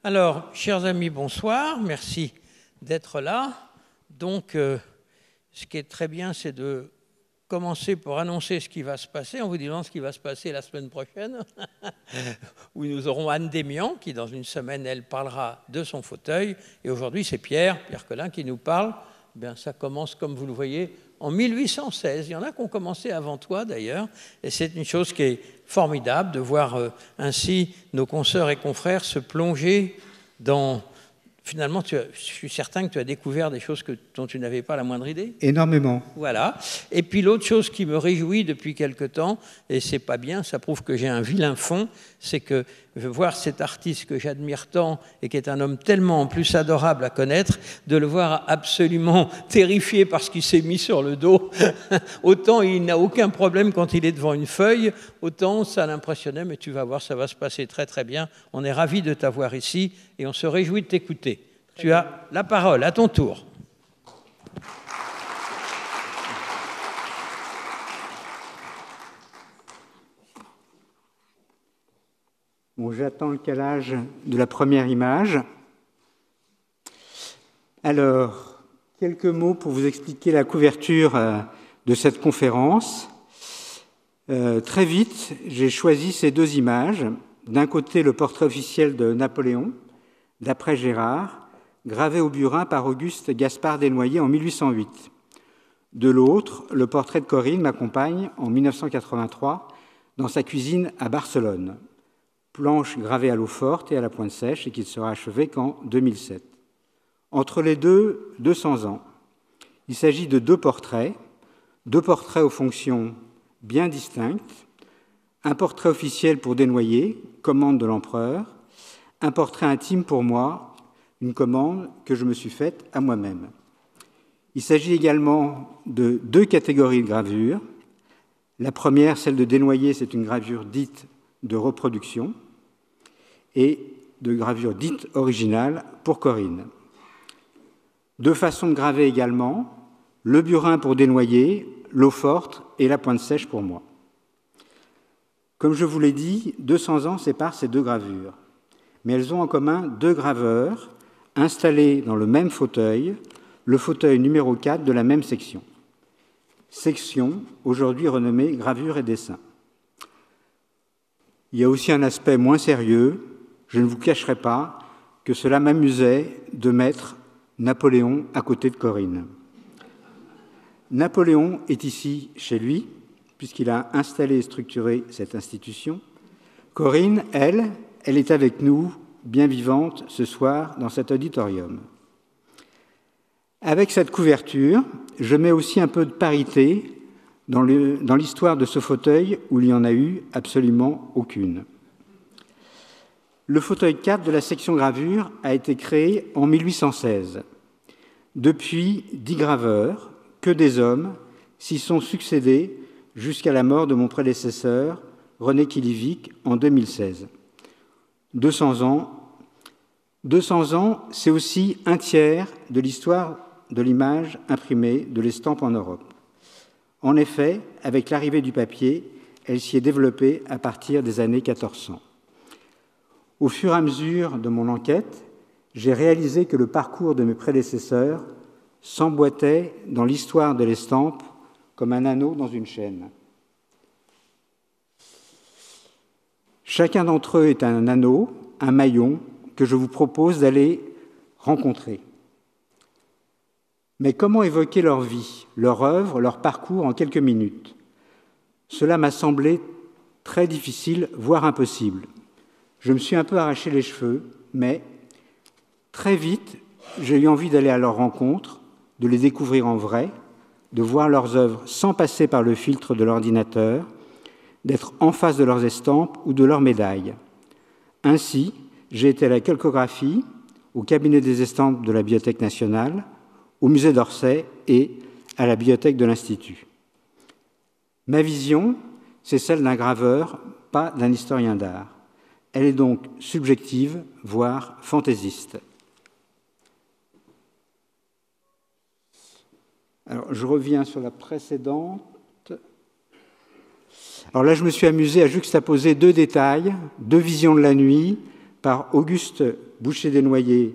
Alors, chers amis, bonsoir. Merci d'être là. Donc, ce qui est très bien, c'est de commencer pour annoncer ce qui va se passer en vous disant ce qui va se passer la semaine prochaine, où nous aurons Anne Démian, qui dans une semaine, elle parlera de son fauteuil. Et aujourd'hui, c'est Pierre Collin qui nous parle. Eh bien, ça commence, comme vous le voyez, en 1816. Il y en a qui ont commencé avant toi, d'ailleurs. Et c'est une chose qui est formidable de voir ainsi nos consoeurs et confrères se plonger dans... Finalement, je suis certain que tu as découvert des choses dont tu n'avais pas la moindre idée. Énormément. Voilà. Et puis l'autre chose qui me réjouit depuis quelque temps, et c'est pas bien, ça prouve que j'ai un vilain fond, c'est que voir cet artiste que j'admire tant et qui est un homme tellement en plus adorable à connaître, de le voir absolument terrifié parce qu'il s'est mis sur le dos, autant il n'a aucun problème quand il est devant une feuille, autant ça l'impressionnait, mais tu vas voir, ça va se passer très très bien. On est ravis de t'avoir ici et on se réjouit de t'écouter. Tu as la parole, à ton tour. Bon, j'attends le calage de la première image. Alors, quelques mots pour vous expliquer la couverture de cette conférence. Très vite, j'ai choisi ces deux images. D'un côté, le portrait officiel de Napoléon, d'après Gérard, gravé au burin par Auguste Gaspard Desnoyers en 1808. De l'autre, le portrait de Corinne m'accompagne en 1983 dans sa cuisine à Barcelone. Planche gravée à l'eau forte et à la pointe sèche et qui ne sera achevée qu'en 2007. Entre les deux, 200 ans. Il s'agit de deux portraits aux fonctions bien distinctes. Un portrait officiel pour Desnoyers, commande de l'empereur. Un portrait intime pour moi, une commande que je me suis faite à moi-même. Il s'agit également de deux catégories de gravures. La première, celle de Desnoyers, c'est une gravure dite de reproduction et de gravure dite originale pour Corinne. Deux façons de graver également, le burin pour Desnoyers, l'eau forte et la pointe sèche pour moi. Comme je vous l'ai dit, 200 ans séparent ces deux gravures, mais elles ont en commun deux graveurs installés dans le même fauteuil, le fauteuil numéro 4 de la même section. Section aujourd'hui renommée gravure et dessin. Il y a aussi un aspect moins sérieux. Je ne vous cacherai pas que cela m'amusait de mettre Napoléon à côté de Corinne. Napoléon est ici chez lui, puisqu'il a installé et structuré cette institution. Corinne, elle est avec nous, bien vivante, ce soir, dans cet auditorium. Avec cette couverture, je mets aussi un peu de parité dans l'histoire de ce fauteuil où il n'y en a eu absolument aucune. Le fauteuil 4 de la section gravure a été créé en 1816. Depuis, 10 graveurs, que des hommes, s'y sont succédés jusqu'à la mort de mon prédécesseur, René Kilivic, en 2016. 200 ans, c'est aussi un tiers de l'histoire de l'image imprimée, de l'estampe en Europe. En effet, avec l'arrivée du papier, elle s'y est développée à partir des années 1400. Au fur et à mesure de mon enquête, j'ai réalisé que le parcours de mes prédécesseurs s'emboîtait dans l'histoire de l'estampe comme un anneau dans une chaîne. Chacun d'entre eux est un anneau, un maillon, que je vous propose d'aller rencontrer. Mais comment évoquer leur vie, leur œuvre, leur parcours en quelques minutes? Cela m'a semblé très difficile, voire impossible. Je me suis un peu arraché les cheveux, mais très vite, j'ai eu envie d'aller à leur rencontre, de les découvrir en vrai, de voir leurs œuvres sans passer par le filtre de l'ordinateur, d'être en face de leurs estampes ou de leurs médailles. Ainsi, j'ai été à la calcographie, au cabinet des estampes de la Bibliothèque nationale, au musée d'Orsay et à la bibliothèque de l'Institut. Ma vision, c'est celle d'un graveur, pas d'un historien d'art. Elle est donc subjective, voire fantaisiste. Alors, je reviens sur la précédente. Alors là, je me suis amusé à juxtaposer deux détails, deux visions de la nuit, par Auguste Boucher-Desnoyers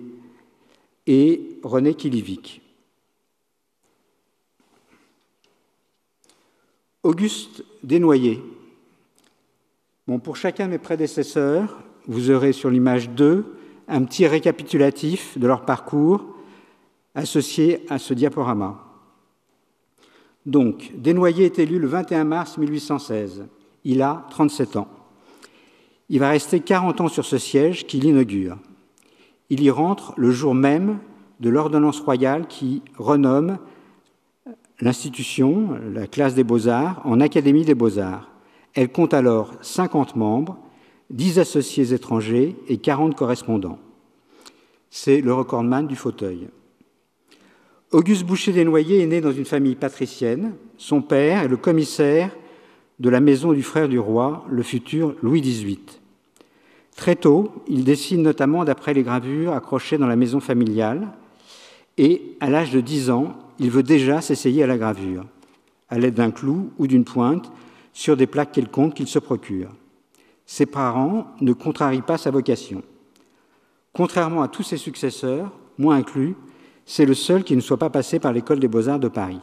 et René Kilivic. Auguste Desnoyers. Bon, pour chacun de mes prédécesseurs, vous aurez sur l'image 2 un petit récapitulatif de leur parcours associé à ce diaporama. Donc, Desnoyers est élu le 21 mars 1816. Il a 37 ans. Il va rester 40 ans sur ce siège qu'il inaugure. Il y rentre le jour même de l'ordonnance royale qui renomme l'institution, la classe des Beaux-Arts, en Académie des Beaux-Arts. Elle compte alors 50 membres, 10 associés étrangers et 40 correspondants. C'est le recordman du fauteuil. Auguste Boucher-Desnoyers est né dans une famille patricienne. Son père est le commissaire de la maison du frère du roi, le futur Louis XVIII. Très tôt, il dessine notamment d'après les gravures accrochées dans la maison familiale et, à l'âge de 10 ans, il veut déjà s'essayer à la gravure, à l'aide d'un clou ou d'une pointe sur des plaques quelconques qu'il se procure. Ses parents ne contrarient pas sa vocation. Contrairement à tous ses successeurs, moi inclus, c'est le seul qui ne soit pas passé par l'École des Beaux-Arts de Paris.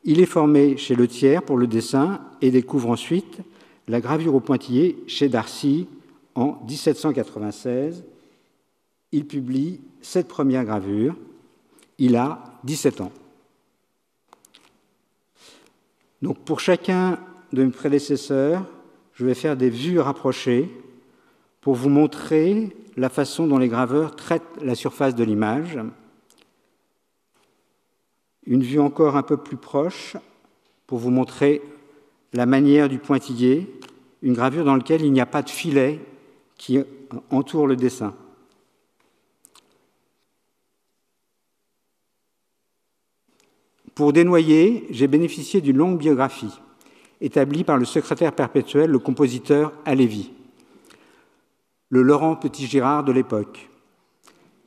Il est formé chez Le Thiers pour le dessin et découvre ensuite la gravure au pointillé chez Darcy en 1796. Il publie 7 premières gravures. Il a 17 ans. Donc pour chacun de mes prédécesseurs, je vais faire des vues rapprochées pour vous montrer la façon dont les graveurs traitent la surface de l'image. Une vue encore un peu plus proche pour vous montrer la manière du pointillé, une gravure dans laquelle il n'y a pas de filet qui entoure le dessin. Pour Desnoyers, j'ai bénéficié d'une longue biographie établie par le secrétaire perpétuel, le compositeur Halévy, le Laurent Petit-Girard de l'époque.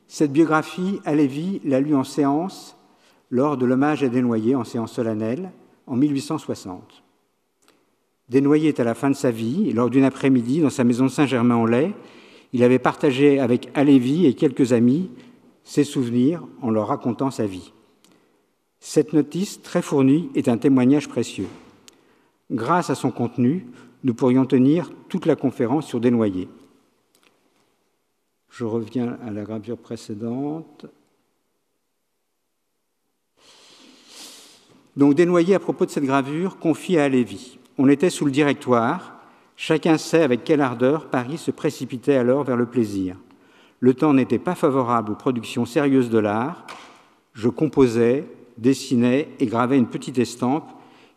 Cette biographie, Halévy l'a lue en séance lors de l'hommage à Desnoyers en séance solennelle en 1860. Desnoyers est à la fin de sa vie et lors d'une après-midi dans sa maison de Saint-Germain-en-Laye, il avait partagé avec Halévy et quelques amis ses souvenirs en leur racontant sa vie. Cette notice très fournie est un témoignage précieux. Grâce à son contenu, nous pourrions tenir toute la conférence sur Desnoyers. Je reviens à la gravure précédente. Donc Desnoyers, à propos de cette gravure, confie à Halévy. On était sous le Directoire. Chacun sait avec quelle ardeur Paris se précipitait alors vers le plaisir. Le temps n'était pas favorable aux productions sérieuses de l'art. Je composais, dessinais et gravais une petite estampe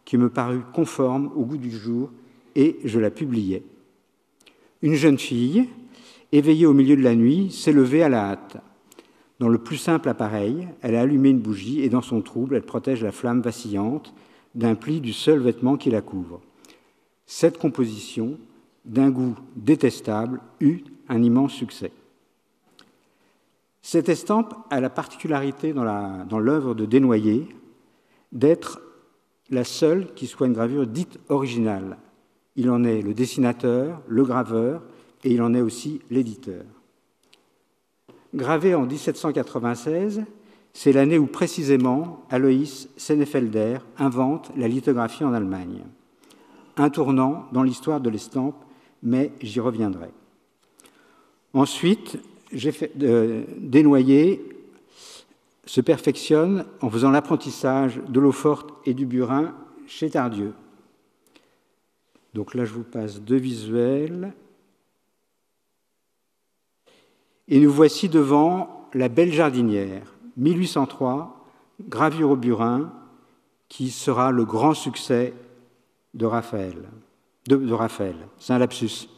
qui me parut conforme au goût du jour et je la publiais. Une jeune fille, éveillée au milieu de la nuit, s'est levée à la hâte. Dans le plus simple appareil, elle a allumé une bougie et dans son trouble, elle protège la flamme vacillante d'un pli du seul vêtement qui la couvre. Cette composition, d'un goût détestable, eut un immense succès. Cette estampe a la particularité dans l'œuvre de Desnoyers d'être la seule qui soit une gravure dite originale. Il en est le dessinateur, le graveur et il en est aussi l'éditeur. Gravée en 1796, c'est l'année où précisément Alois Senefelder invente la lithographie en Allemagne. Un tournant dans l'histoire de l'estampe, mais j'y reviendrai. Ensuite, Desnoyers se perfectionne en faisant l'apprentissage de l'eau-forte et du burin chez Tardieu. Donc là, je vous passe 2 visuels. Et nous voici devant la Belle Jardinière, 1803, gravure au burin, qui sera le grand succès de Raphaël. C'est un lapsus.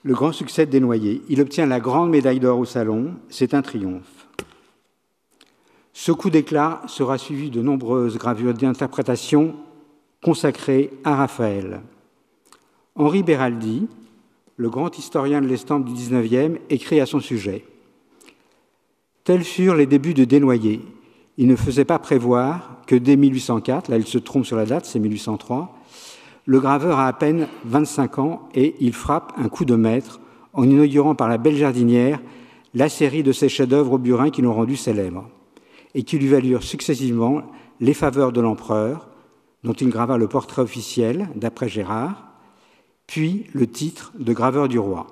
Le grand succès de Desnoyers. Il obtient la grande médaille d'or au Salon. C'est un triomphe. Ce coup d'éclat sera suivi de nombreuses gravures d'interprétation consacrées à Raphaël. Henri Beraldi, le grand historien de l'estampe du XIXe, écrit à son sujet. Tels furent les débuts de Desnoyers. Il ne faisait pas prévoir que dès 1804, là il se trompe sur la date, c'est 1803, le graveur a à peine 25 ans et il frappe un coup de maître en inaugurant par la Belle Jardinière la série de ses chefs-d'œuvre au burin qui l'ont rendu célèbre et qui lui valurent successivement les faveurs de l'empereur, dont il grava le portrait officiel, d'après Gérard, puis le titre de graveur du roi.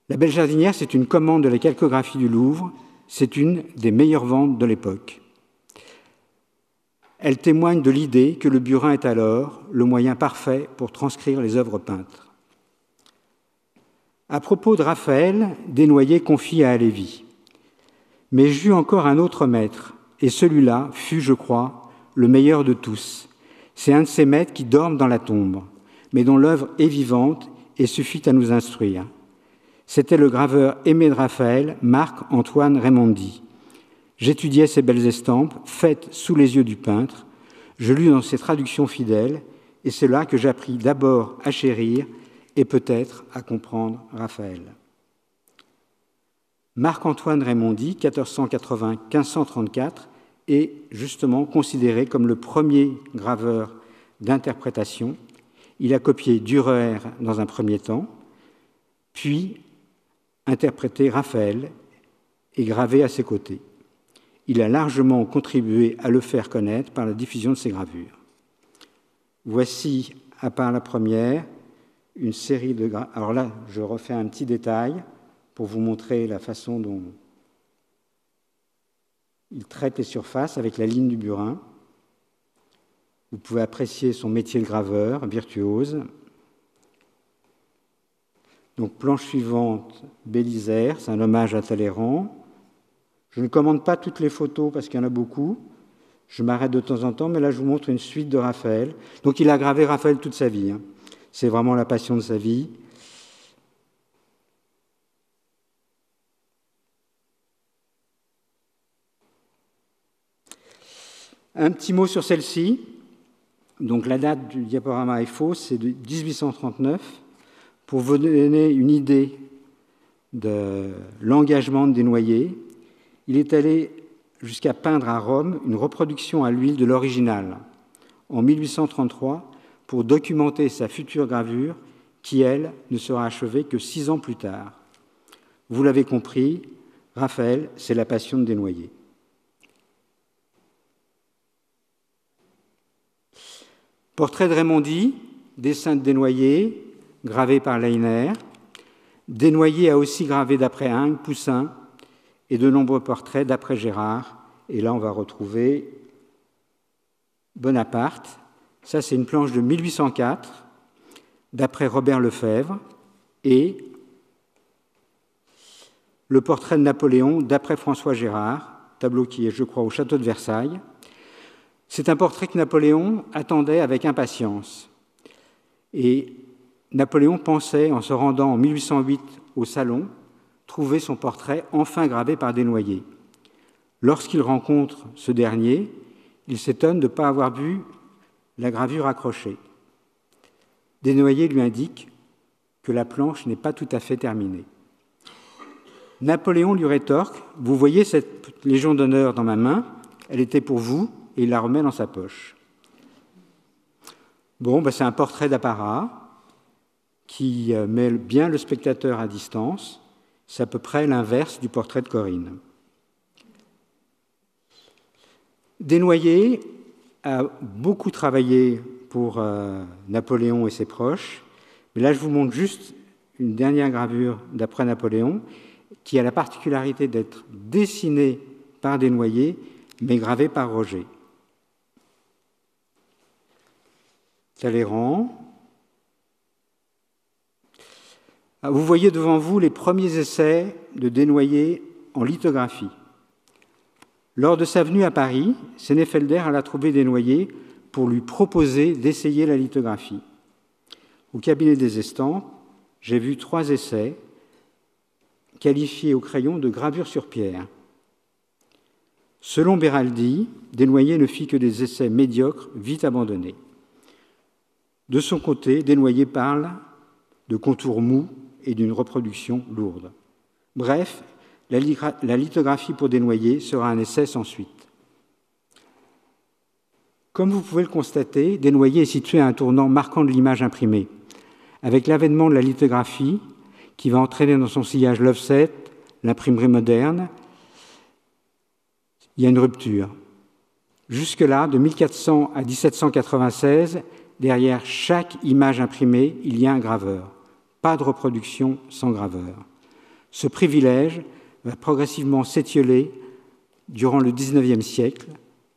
La Belle Jardinière, c'est une commande de la calcographie du Louvre, c'est une des meilleures ventes de l'époque. Elle témoigne de l'idée que le burin est alors le moyen parfait pour transcrire les œuvres peintes. À propos de Raphaël, Desnoyers confie à Halévy : « Mais j'eus encore un autre maître, et celui-là fut, je crois, le meilleur de tous. C'est un de ces maîtres qui dorment dans la tombe, mais dont l'œuvre est vivante et suffit à nous instruire. C'était le graveur aimé de Raphaël, Marc-Antoine Raymondi. J'étudiais ces belles estampes, faites sous les yeux du peintre. Je lus dans ses traductions fidèles, et c'est là que j'appris d'abord à chérir et peut-être à comprendre Raphaël. » Marc-Antoine Raymondi, 1480-1534, est justement considéré comme le premier graveur d'interprétation. Il a copié Dürer dans un premier temps, puis interprété Raphaël et gravé à ses côtés. Il a largement contribué à le faire connaître par la diffusion de ses gravures. Voici, à part la première, une série de gravures. Alors là, je refais un petit détail pour vous montrer la façon dont il traite les surfaces avec la ligne du burin. Vous pouvez apprécier son métier de graveur, virtuose. Donc, planche suivante, Bélisaire, c'est un hommage à Talleyrand. Je ne commande pas toutes les photos parce qu'il y en a beaucoup. Je m'arrête de temps en temps, mais là, je vous montre une suite de Raphaël. Donc, il a gravé Raphaël toute sa vie. C'est vraiment la passion de sa vie. Un petit mot sur celle-ci. Donc, la date du diaporama est fausse, c'est de 1839. Pour vous donner une idée de l'engagement de Desnoyers, il est allé jusqu'à peindre à Rome une reproduction à l'huile de l'original en 1833 pour documenter sa future gravure qui, elle, ne sera achevée que 6 ans plus tard. Vous l'avez compris, Raphaël, c'est la passion de Desnoyers. Portrait de Raymondi, dessin de Desnoyers, gravé par Leyner. Desnoyers a aussi gravé d'après Ingres, Poussin et de nombreux portraits d'après Gérard. Et là, on va retrouver Bonaparte. Ça, c'est une planche de 1804 d'après Robert Lefebvre et le portrait de Napoléon d'après François Gérard, tableau qui est, je crois, au château de Versailles. C'est un portrait que Napoléon attendait avec impatience. Et Napoléon pensait, en se rendant en 1808 au Salon, trouver son portrait enfin gravé par Desnoyers. Lorsqu'il rencontre ce dernier, il s'étonne de ne pas avoir vu la gravure accrochée. Desnoyers lui indique que la planche n'est pas tout à fait terminée. Napoléon lui rétorque : « Vous voyez cette Légion d'honneur dans ma main, elle était pour vous, et il la remet dans sa poche. » Bon, c'est un portrait d'apparat qui met bien le spectateur à distance. C'est à peu près l'inverse du portrait de Corinne. Desnoyers a beaucoup travaillé pour Napoléon et ses proches, mais là je vous montre juste une dernière gravure d'après Napoléon qui a la particularité d'être dessinée par Desnoyers mais gravée par Roger. Talleyrand. Vous voyez devant vous les premiers essais de Desnoyers en lithographie. Lors de sa venue à Paris, Sennefelder alla trouver Desnoyers pour lui proposer d'essayer la lithographie. Au cabinet des estampes, j'ai vu 3 essais qualifiés au crayon de gravure sur pierre. Selon Beraldi, Desnoyers ne fit que des essais médiocres, vite abandonnés. De son côté, Desnoyers parle de contours mous et d'une reproduction lourde. Bref, la lithographie pour Desnoyers sera un essai sans suite. Comme vous pouvez le constater, Desnoyers est situé à un tournant marquant de l'image imprimée. Avec l'avènement de la lithographie, qui va entraîner dans son sillage l'offset, l'imprimerie moderne. Il y a une rupture. Jusque-là, de 1400 à 1796, derrière chaque image imprimée, il y a un graveur. Pas de reproduction sans graveur. Ce privilège va progressivement s'étioler durant le XIXe siècle.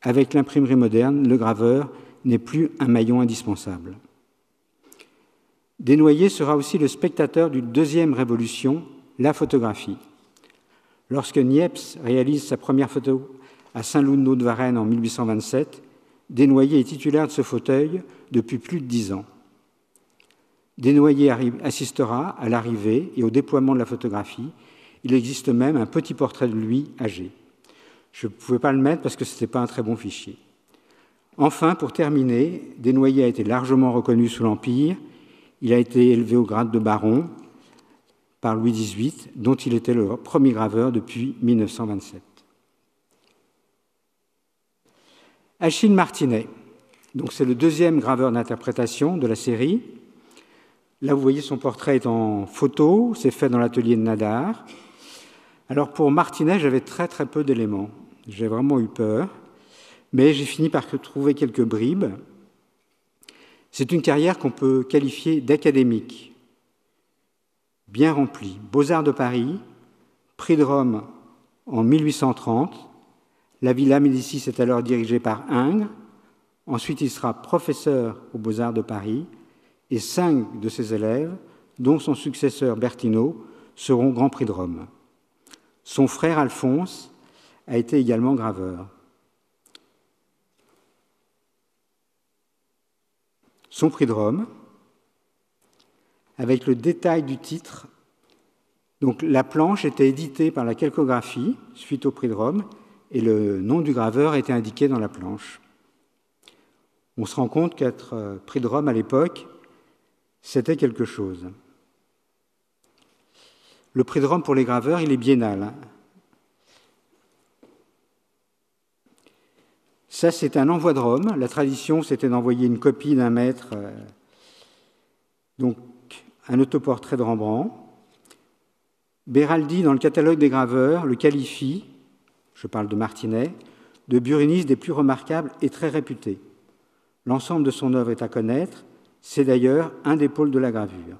Avec l'imprimerie moderne, le graveur n'est plus un maillon indispensable. Desnoyers sera aussi le spectateur d'une deuxième révolution, la photographie. Lorsque Niepce réalise sa première photo à Saint-Loup de Varennes en 1827, Desnoyers est titulaire de ce fauteuil depuis plus de 10 ans. Desnoyers assistera à l'arrivée et au déploiement de la photographie. Il existe même un petit portrait de lui âgé. Je ne pouvais pas le mettre parce que ce n'était pas un très bon fichier. Enfin, pour terminer, Desnoyers a été largement reconnu sous l'Empire. Il a été élevé au grade de baron par Louis XVIII, dont il était le premier graveur depuis 1927. Achille Martinet, donc c'est le deuxième graveur d'interprétation de la série. Là, vous voyez, son portrait est en photo, c'est fait dans l'atelier de Nadar. Alors pour Martinet, j'avais très peu d'éléments. J'ai vraiment eu peur, mais j'ai fini par trouver quelques bribes. C'est une carrière qu'on peut qualifier d'académique, bien remplie. Beaux-Arts de Paris, prix de Rome en 1830. La Villa Médicis est alors dirigée par Ingres. Ensuite, il sera professeur aux Beaux-Arts de Paris et 5 de ses élèves, dont son successeur Bertino, seront Grand Prix de Rome. Son frère Alphonse a été également graveur. Son prix de Rome, avec le détail du titre. Donc, la planche était éditée par la calcographie suite au prix de Rome et le nom du graveur était indiqué dans la planche. On se rend compte qu'être prix de Rome à l'époque, c'était quelque chose. Le prix de Rome pour les graveurs, il est biennal. Ça, c'est un envoi de Rome. La tradition, c'était d'envoyer une copie d'un maître, donc un autoportrait de Rembrandt. Beraldi, dans le catalogue des graveurs, le qualifie, je parle de Martinet, de buriniste des plus remarquables et très réputé. L'ensemble de son œuvre est à connaître, c'est d'ailleurs un des pôles de la gravure.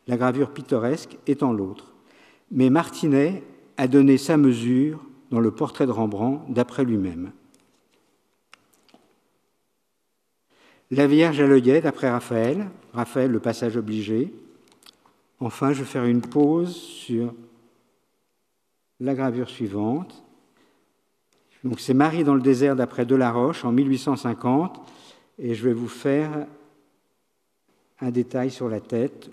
La gravure pittoresque étant l'autre. Mais Martinet a donné sa mesure dans le portrait de Rembrandt d'après lui-même. La Vierge à l'œillet d'après Raphaël, le passage obligé. Enfin, je vais faire une pause sur la gravure suivante. Donc, c'est Marie dans le désert d'après Delaroche en 1850, et je vais vous faire un détail sur la tête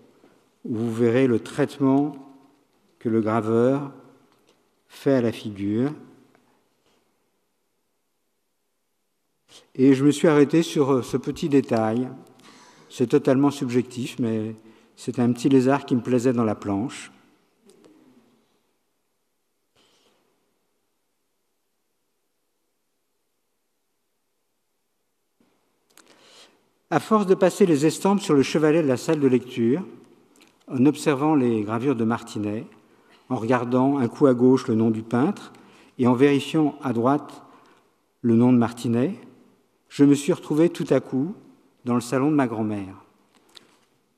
où vous verrez le traitement que le graveur fait à la figure. Et je me suis arrêté sur ce petit détail. C'est totalement subjectif, mais c'est un petit lézard qui me plaisait dans la planche. À force de passer les estampes sur le chevalet de la salle de lecture, en observant les gravures de Martinet, en regardant un coup à gauche le nom du peintre et en vérifiant à droite le nom de Martinet, je me suis retrouvé tout à coup dans le salon de ma grand-mère.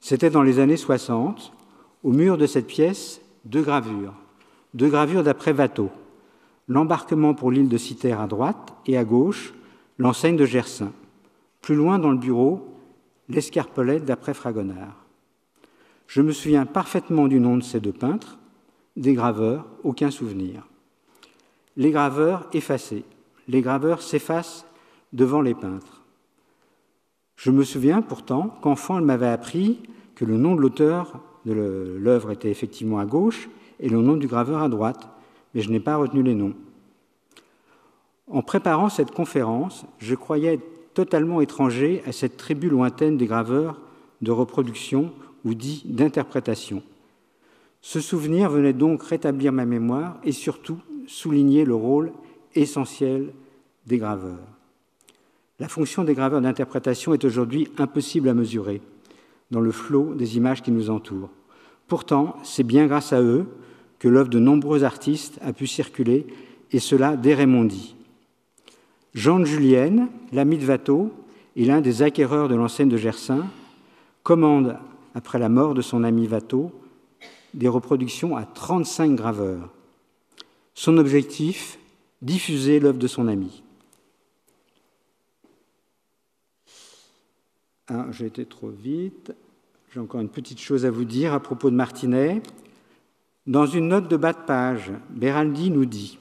C'était dans les années 60. Au mur de cette pièce, deux gravures d'après Watteau. L'embarquement pour l'île de Cythère à droite et à gauche, l'enseigne de Gersaint. Plus loin dans le bureau, l'escarpolette d'après Fragonard. Je me souviens parfaitement du nom de ces deux peintres, des graveurs, aucun souvenir. Les graveurs effacés. Les graveurs s'effacent devant les peintres. Je me souviens pourtant qu'enfant, elle m'avait appris que le nom de l'auteur de l'œuvre était effectivement à gauche et le nom du graveur à droite, mais je n'ai pas retenu les noms. En préparant cette conférence, je croyais être totalement étranger à cette tribu lointaine des graveurs de reproduction ou dit d'interprétation. Ce souvenir venait donc rétablir ma mémoire et surtout souligner le rôle essentiel des graveurs. La fonction des graveurs d'interprétation est aujourd'hui impossible à mesurer dans le flot des images qui nous entourent. Pourtant, c'est bien grâce à eux que l'œuvre de nombreux artistes a pu circuler, et cela dès Raimondi. Jean de Julienne, l'ami de Watteau et l'un des acquéreurs de l'enseigne de Gersaint, commande, après la mort de son ami Watteau, des reproductions à 35 graveurs. Son objectif, diffuser l'œuvre de son ami. Ah, j'ai été trop vite. J'ai encore une petite chose à vous dire à propos de Martinet. Dans une note de bas de page, Beraldi nous dit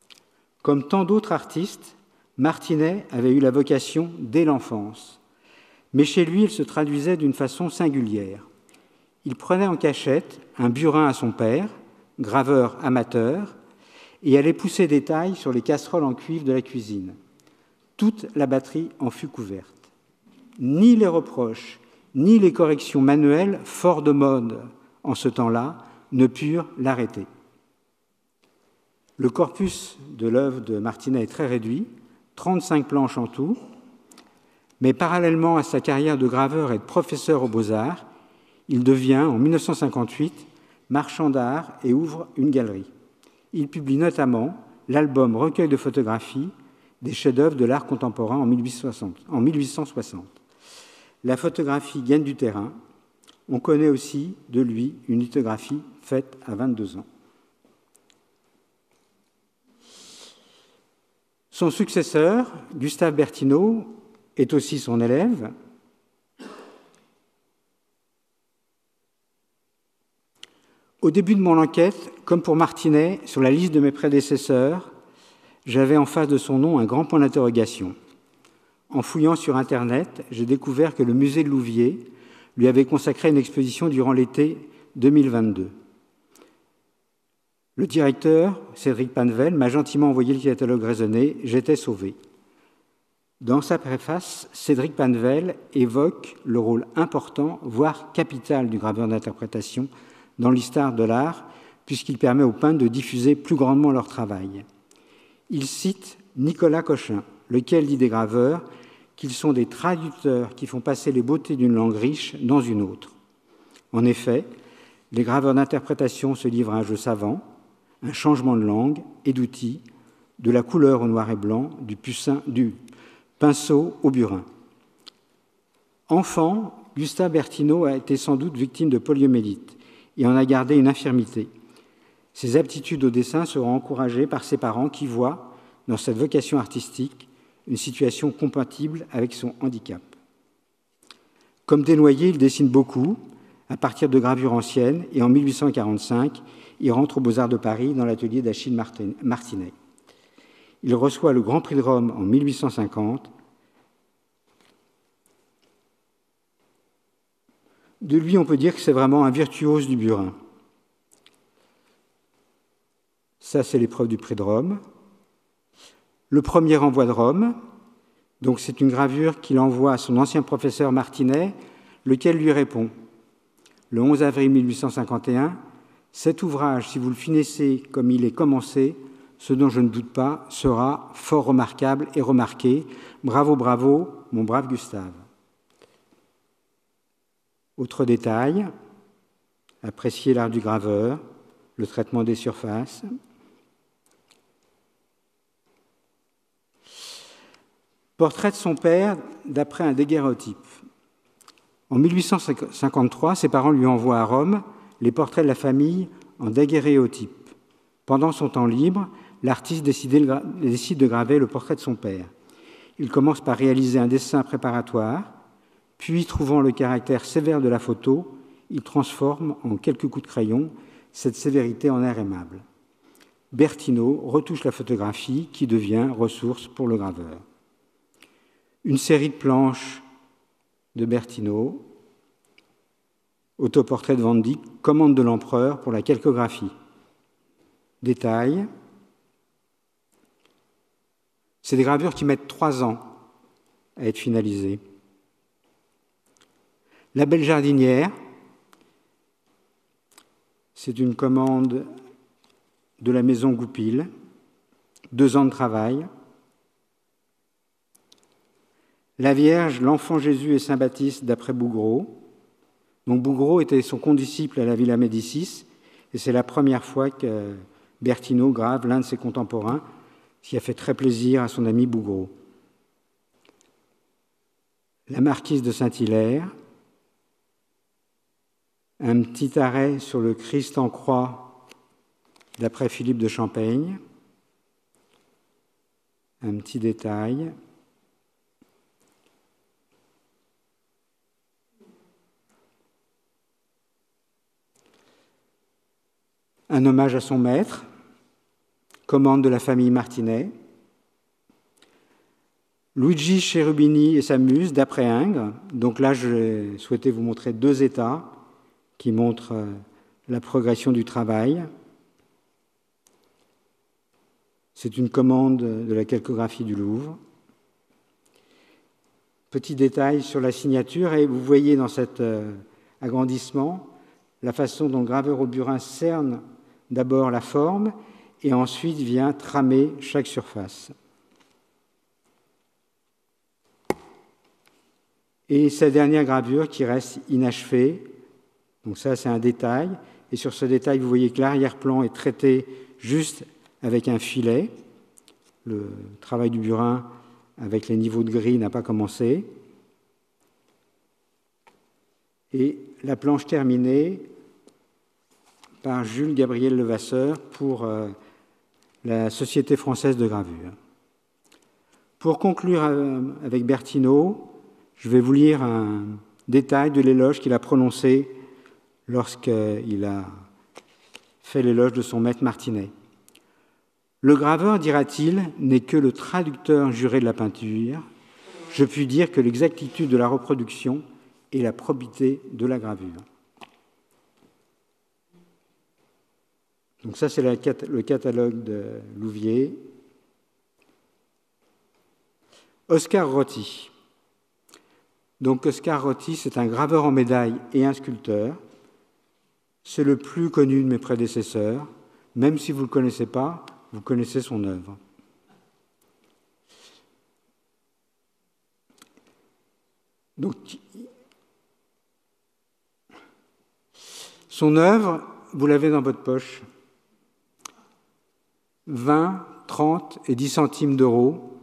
« Comme tant d'autres artistes, Martinet avait eu la vocation dès l'enfance. Mais chez lui, il se traduisait d'une façon singulière. Il prenait en cachette un burin à son père, graveur amateur, et allait pousser des tailles sur les casseroles en cuivre de la cuisine. Toute la batterie en fut couverte. Ni les reproches, ni les corrections manuelles, fort de mode en ce temps-là, ne purent l'arrêter. Le corpus de l'œuvre de Martinet est très réduit, 35 planches en tout, mais parallèlement à sa carrière de graveur et de professeur aux Beaux-Arts, il devient, en 1958, marchand d'art et ouvre une galerie. Il publie notamment l'album Recueil de photographies des chefs-d'œuvre de l'art contemporain en 1860. La photographie gagne du terrain. On connaît aussi de lui une lithographie faite à 22 ans. Son successeur, Gustave Berthinaud, est aussi son élève. Au début de mon enquête, comme pour Martinet, sur la liste de mes prédécesseurs, j'avais en face de son nom un grand point d'interrogation. En fouillant sur Internet, j'ai découvert que le musée de Louviers lui avait consacré une exposition durant l'été 2022. Le directeur, Cédric Pannevel, m'a gentiment envoyé le catalogue raisonné, j'étais sauvé. Dans sa préface, Cédric Pannevel évoque le rôle important, voire capital du graveur d'interprétation dans l'histoire de l'art, puisqu'il permet aux peintres de diffuser plus grandement leur travail. Il cite Nicolas Cochin, lequel dit des graveurs qu'ils sont des traducteurs qui font passer les beautés d'une langue riche dans une autre. En effet, les graveurs d'interprétation se livrent à un jeu savant, un changement de langue et d'outils, de la couleur au noir et blanc, du pinceau au burin. Enfant, Gustave Berthinaud a été sans doute victime de poliomyélite et en a gardé une infirmité. Ses aptitudes au dessin seront encouragées par ses parents qui voient, dans cette vocation artistique, une situation compatible avec son handicap. Comme Desnoyers, il dessine beaucoup, à partir de gravures anciennes, et en 1845, il rentre aux Beaux-Arts de Paris dans l'atelier d'Achille Martinet. Il reçoit le Grand Prix de Rome en 1850. De lui, on peut dire que c'est vraiment un virtuose du burin. Ça, c'est l'épreuve du Prix de Rome. Le premier envoi de Rome, donc c'est une gravure qu'il envoie à son ancien professeur Martinet, lequel lui répond. Le 11 avril 1851, « Cet ouvrage, si vous le finissez comme il est commencé, ce dont je ne doute pas, sera fort remarquable et remarqué. Bravo, bravo, mon brave Gustave. » Autre détail, apprécier l'art du graveur, le traitement des surfaces. Portrait de son père d'après un daguerréotype. En 1853, ses parents lui envoient à Rome les portraits de la famille en daguerréotype. Pendant son temps libre, l'artiste décide de graver le portrait de son père. Il commence par réaliser un dessin préparatoire, puis, trouvant le caractère sévère de la photo, il transforme en quelques coups de crayon cette sévérité en air aimable. Berthinaud retouche la photographie qui devient ressource pour le graveur. Une série de planches de Berthinaud, autoportrait de Van Dyck, commande de l'empereur pour la calcographie. Détail, c'est des gravures qui mettent 3 ans à être finalisées. La belle jardinière, c'est une commande de la maison Goupil, 2 ans de travail. La Vierge, l'Enfant Jésus et Saint-Baptiste d'après Bougreau, Donc Bouguereau était son condisciple à la Villa Médicis, et c'est la première fois que Bertino grave l'un de ses contemporains, ce qui a fait très plaisir à son ami Bouguereau. La marquise de Saint-Hilaire, un petit arrêt sur le Christ en croix d'après Philippe de Champaigne, un petit détail. Un hommage à son maître, commande de la famille Martinet. Luigi Cherubini et sa muse d'après Ingres. Donc là, je souhaitais vous montrer deux états qui montrent la progression du travail. C'est une commande de la calcographie du Louvre. Petit détail sur la signature, et vous voyez dans cet agrandissement la façon dont le graveur au burin cerne d'abord la forme et ensuite vient tramer chaque surface. Et sa dernière gravure qui reste inachevée, donc ça c'est un détail, et sur ce détail vous voyez que l'arrière-plan est traité juste avec un filet. Le travail du burin avec les niveaux de gris n'a pas commencé. Et la planche terminée par Jules Gabriel Levasseur pour la Société française de gravure. Pour conclure avec Bertino, je vais vous lire un détail de l'éloge qu'il a prononcé lorsqu'il a fait l'éloge de son maître Martinet. Le graveur, dira-t-il, n'est que le traducteur juré de la peinture. Je puis dire que l'exactitude de la reproduction et la probité de la gravure. Donc ça, c'est le catalogue de Louviers. Oscar Rotti. Donc Oscar Rotti, c'est un graveur en médaille et un sculpteur. C'est le plus connu de mes prédécesseurs. Même si vous ne le connaissez pas, vous connaissez son œuvre. Donc, son œuvre, vous l'avez dans votre poche. 20, 30 et 10 centimes d'euros,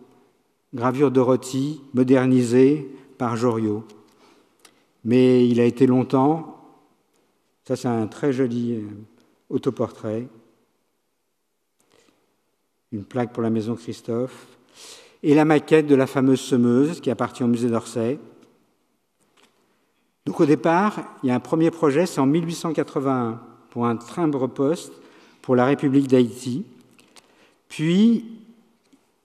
gravure de Rotti, modernisée par Joriot. Mais il a été longtemps, ça c'est un très joli autoportrait, une plaque pour la maison Christophe, et la maquette de la fameuse semeuse qui appartient au musée d'Orsay. Donc au départ, il y a un premier projet, c'est en 1881, pour un timbre-poste pour la République d'Haïti. Puis,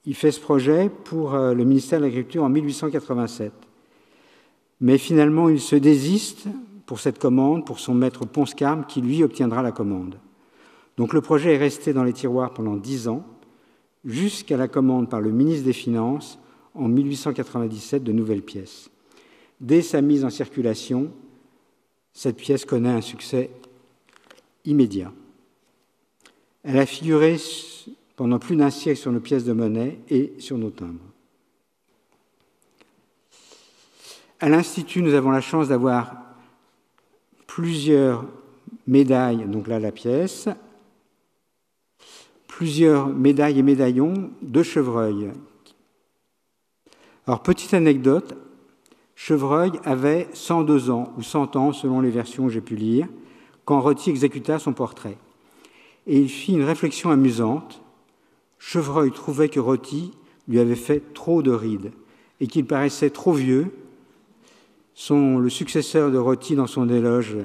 il fait ce projet pour le ministère de l'Agriculture en 1887. Mais finalement, il se désiste pour cette commande, pour son maître Ponce Carme, qui lui obtiendra la commande. Donc le projet est resté dans les tiroirs pendant 10 ans, jusqu'à la commande par le ministre des Finances en 1897 de nouvelles pièces. Dès sa mise en circulation, cette pièce connaît un succès immédiat. Elle a figuré pendant plus d'un siècle sur nos pièces de monnaie et sur nos timbres. À l'Institut, nous avons la chance d'avoir plusieurs médailles, donc là la pièce, plusieurs médailles et médaillons de Chevreuil. Alors, petite anecdote, Chevreuil avait 102 ans ou 100 ans, selon les versions que j'ai pu lire, quand Rotti exécuta son portrait. Et il fit une réflexion amusante. Chevreuil trouvait que Rotti lui avait fait trop de rides et qu'il paraissait trop vieux. Le successeur de Rotti, dans son éloge,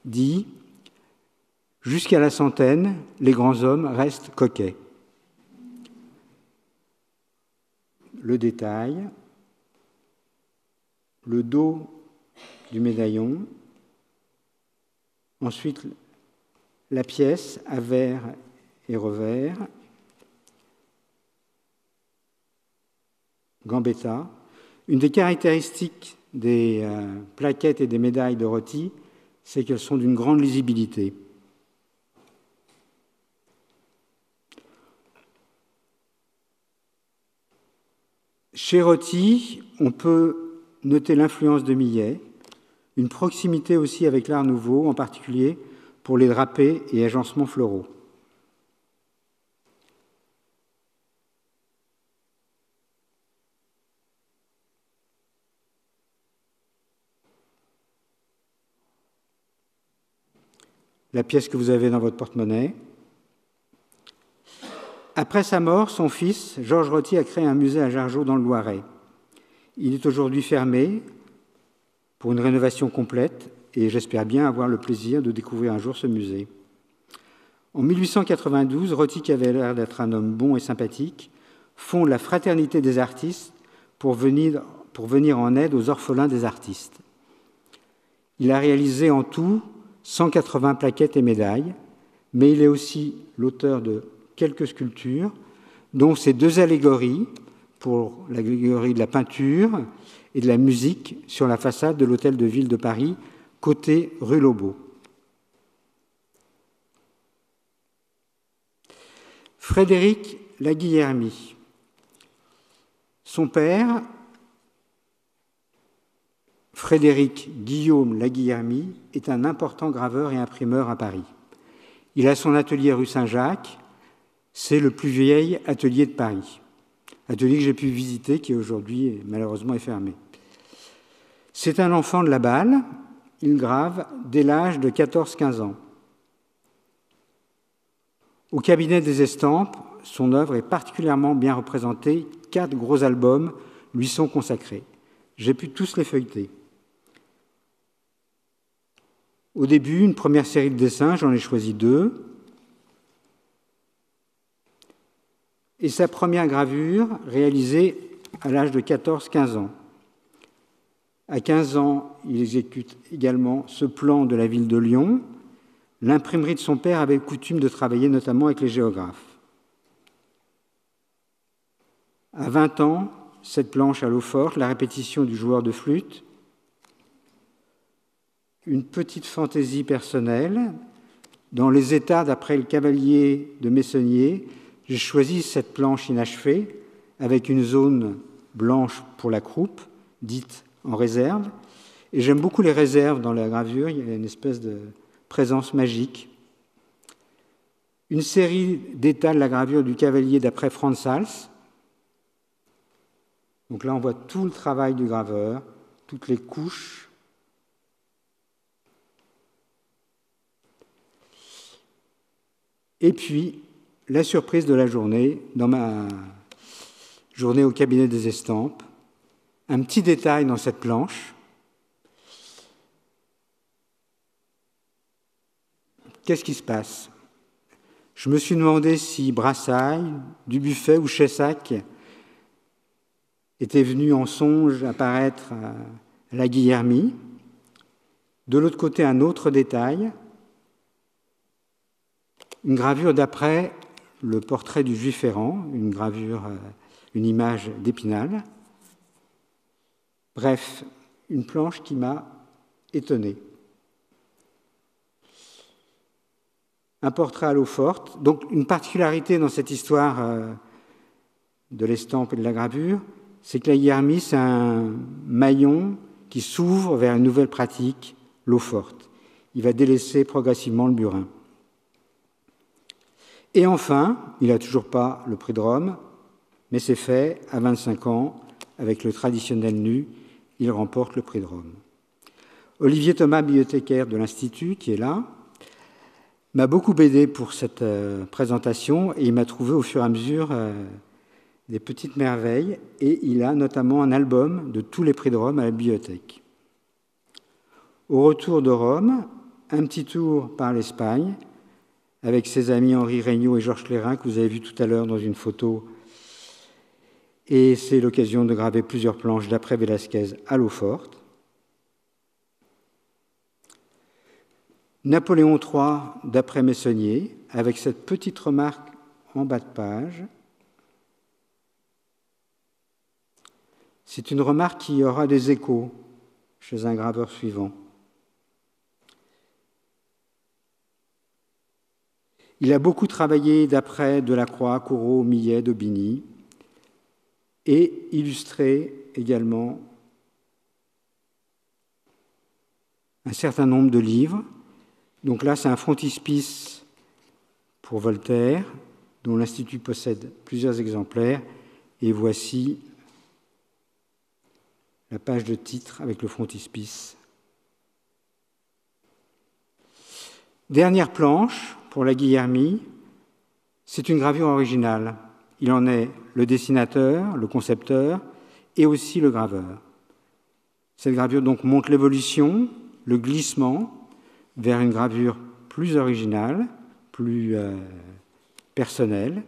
dit « Jusqu'à la centaine, les grands hommes restent coquets. » Le détail, le dos du médaillon, ensuite la pièce à vert et revers, Gambetta. Une des caractéristiques des plaquettes et des médailles de Rotti, c'est qu'elles sont d'une grande lisibilité. Chez Rotti, on peut noter l'influence de Millet, Une proximité aussi avec l'Art nouveau, en particulier pour les drapés et agencements floraux. La pièce que vous avez dans votre porte-monnaie. Après sa mort, son fils, Georges Roty, a créé un musée à Jargeau dans le Loiret. Il est aujourd'hui fermé pour une rénovation complète et j'espère bien avoir le plaisir de découvrir un jour ce musée. En 1892, Roty, qui avait l'air d'être un homme bon et sympathique, fonde la Fraternité des artistes pour venir en aide aux orphelins des artistes. Il a réalisé en tout 180 plaquettes et médailles, mais il est aussi l'auteur de quelques sculptures, dont ces deux allégories, pour l'allégorie de la peinture et de la musique sur la façade de l'Hôtel de Ville de Paris, côté rue Lobau. Frédéric Laguillermy. Son père, Frédéric Guillaume Laguillermy, est un important graveur et imprimeur à Paris. Il a son atelier rue Saint-Jacques. C'est le plus vieil atelier de Paris. Atelier que j'ai pu visiter, qui aujourd'hui, malheureusement, est fermé. C'est un enfant de la Balle. Il grave dès l'âge de 14-15 ans. Au cabinet des estampes, son œuvre est particulièrement bien représentée. 4 gros albums lui sont consacrés. J'ai pu tous les feuilleter. Au début, une première série de dessins, j'en ai choisi 2. Et sa première gravure, réalisée à l'âge de 14-15 ans. À 15 ans, il exécute également ce plan de la ville de Lyon. L'imprimerie de son père avait coutume de travailler notamment avec les géographes. À 20 ans, cette planche à l'eau forte, la répétition du joueur de flûte, une petite fantaisie personnelle. Dans les états d'après le cavalier de Messonnier, j'ai choisi cette planche inachevée avec une zone blanche pour la croupe, dite en réserve. Et j'aime beaucoup les réserves dans la gravure, il y a une espèce de présence magique. Une série d'états de la gravure du cavalier d'après Franz Hals. Donc là, on voit tout le travail du graveur, toutes les couches. Et puis, la surprise de la journée, dans ma journée au cabinet des estampes, un petit détail dans cette planche. Qu'est-ce qui se passe? Je me suis demandé si Brassailles, Dubuffet ou Chessac étaient venus en songe apparaître à Laguillermy. De l'autre côté, un autre détail, une gravure d'après le portrait du Juif errant, une gravure, une image d'Épinal. Bref, une planche qui m'a étonné. Un portrait à l'eau forte. Donc, une particularité dans cette histoire de l'estampe et de la gravure, c'est que Laguillermy, c'est un maillon qui s'ouvre vers une nouvelle pratique, l'eau forte. Il va délaisser progressivement le burin. Et enfin, il n'a toujours pas le prix de Rome, mais c'est fait, à 25 ans, avec le traditionnel nu, il remporte le prix de Rome. Olivier Thomas, bibliothécaire de l'Institut, qui est là, m'a beaucoup aidé pour cette présentation et il m'a trouvé au fur et à mesure des petites merveilles et il a notamment un album de tous les prix de Rome à la bibliothèque. Au retour de Rome, un petit tour par l'Espagne avec ses amis Henri Regnault et Georges Clérin que vous avez vu tout à l'heure dans une photo. Et c'est l'occasion de graver plusieurs planches d'après Velázquez à l'eau forte. Napoléon III d'après Messonnier, avec cette petite remarque en bas de page. C'est une remarque qui aura des échos chez un graveur suivant. Il a beaucoup travaillé d'après Delacroix, Corot, Millet, Daubigny et illustré également un certain nombre de livres. Donc là, c'est un frontispice pour Voltaire, dont l'Institut possède plusieurs exemplaires. Et voici la page de titre avec le frontispice. Dernière planche pour la Guillermie, c'est une gravure originale. Il en est le dessinateur, le concepteur et aussi le graveur. Cette gravure donc montre l'évolution, le glissement vers une gravure plus originale, plus personnelle.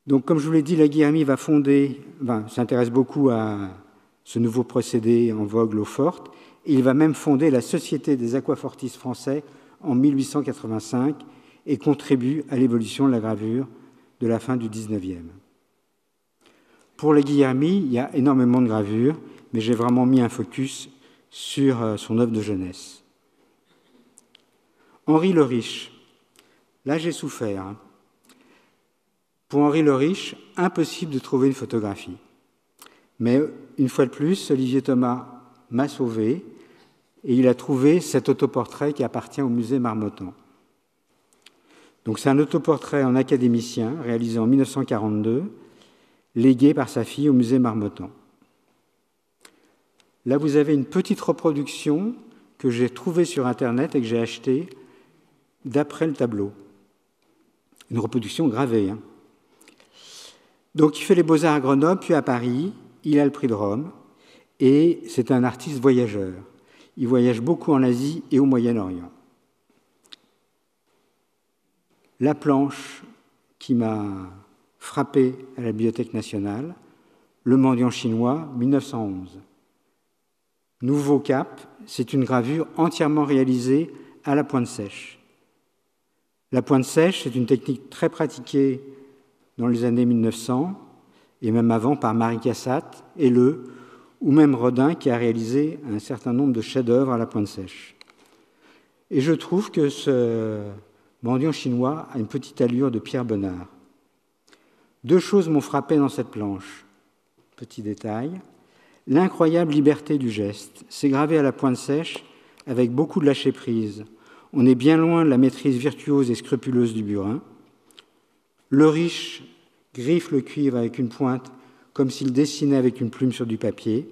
Donc, comme je vous l'ai dit, la Guillermie s'intéresse beaucoup à ce nouveau procédé en vogue, l'eau-forte, et il va même fonder la Société des aquafortistes français en 1885 et contribue à l'évolution de la gravure de la fin du XIXe. Pour la Guillermie, il y a énormément de gravures, mais j'ai vraiment mis un focus sur son œuvre de jeunesse. Henri le Riche. Là, j'ai souffert. Pour Henri le Riche, impossible de trouver une photographie. Mais une fois de plus, Olivier Thomas m'a sauvé et il a trouvé cet autoportrait qui appartient au musée Marmottan. Donc c'est un autoportrait en académicien réalisé en 1942, légué par sa fille au musée Marmottan. Là, vous avez une petite reproduction que j'ai trouvée sur Internet et que j'ai achetée d'après le tableau. Une reproduction gravée. Donc il fait les Beaux-Arts à Grenoble, puis à Paris. Il a le prix de Rome et c'est un artiste voyageur. Il voyage beaucoup en Asie et au Moyen-Orient. La planche qui m'a frappé à la Bibliothèque nationale, Le mendiant chinois, 1911. Nouveau cap, c'est une gravure entièrement réalisée à la pointe sèche. La pointe sèche, c'est une technique très pratiquée dans les années 1900 et même avant par Marie Cassatt, Helleu ou même Rodin qui a réalisé un certain nombre de chefs-d'œuvre à la pointe sèche. Et je trouve que ce mendiant chinois a une petite allure de Pierre Bonnard. Deux choses m'ont frappé dans cette planche. Petit détail, l'incroyable liberté du geste. C'est gravé à la pointe sèche avec beaucoup de lâcher-prise. On est bien loin de la maîtrise virtuose et scrupuleuse du burin. Le Riche griffe le cuivre avec une pointe comme s'il dessinait avec une plume sur du papier.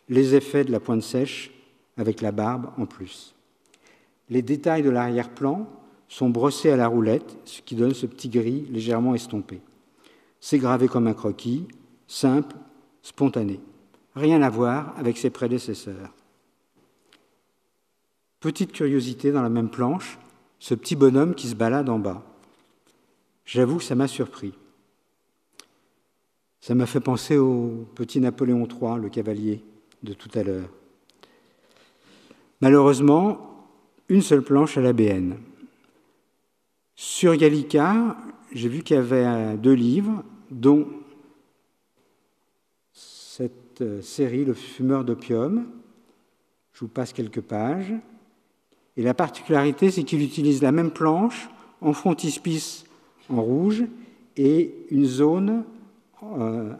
Les effets de la pointe sèche avec la barbe en plus. Les détails de l'arrière-plan sont brossés à la roulette, ce qui donne ce petit gris légèrement estompé. C'est gravé comme un croquis, simple, spontané. Rien à voir avec ses prédécesseurs. Petite curiosité dans la même planche, ce petit bonhomme qui se balade en bas. J'avoue que ça m'a surpris. Ça m'a fait penser au petit Napoléon III, le cavalier de tout à l'heure. Malheureusement, une seule planche à la BN. Sur Gallica, j'ai vu qu'il y avait 2 livres, dont cette série, Le fumeur d'opium. Je vous passe quelques pages. Et la particularité, c'est qu'il utilise la même planche en frontispice en rouge et une zone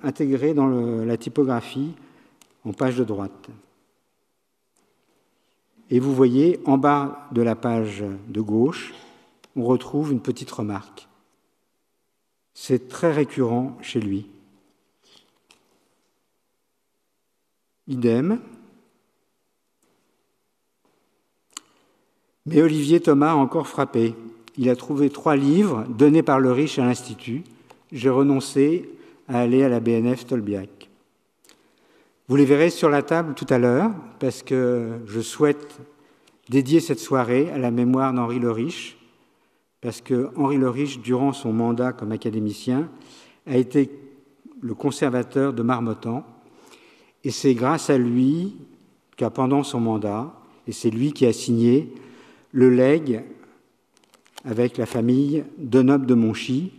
intégrée dans la typographie en page de droite. Et vous voyez, en bas de la page de gauche, on retrouve une petite remarque. C'est très récurrent chez lui. Idem. Mais Olivier Thomas a encore frappé. Il a trouvé 3 livres donnés par le Riche à l'Institut. J'ai renoncé à aller à la BNF Tolbiac. Vous les verrez sur la table tout à l'heure, parce que je souhaite dédier cette soirée à la mémoire d'Henri le Riche, parce que Henri le Riche, durant son mandat comme académicien, a été le conservateur de Marmottan, et c'est grâce à lui qu'à pendant son mandat, et c'est lui qui a signé le legs avec la famille Denoble de Monchy,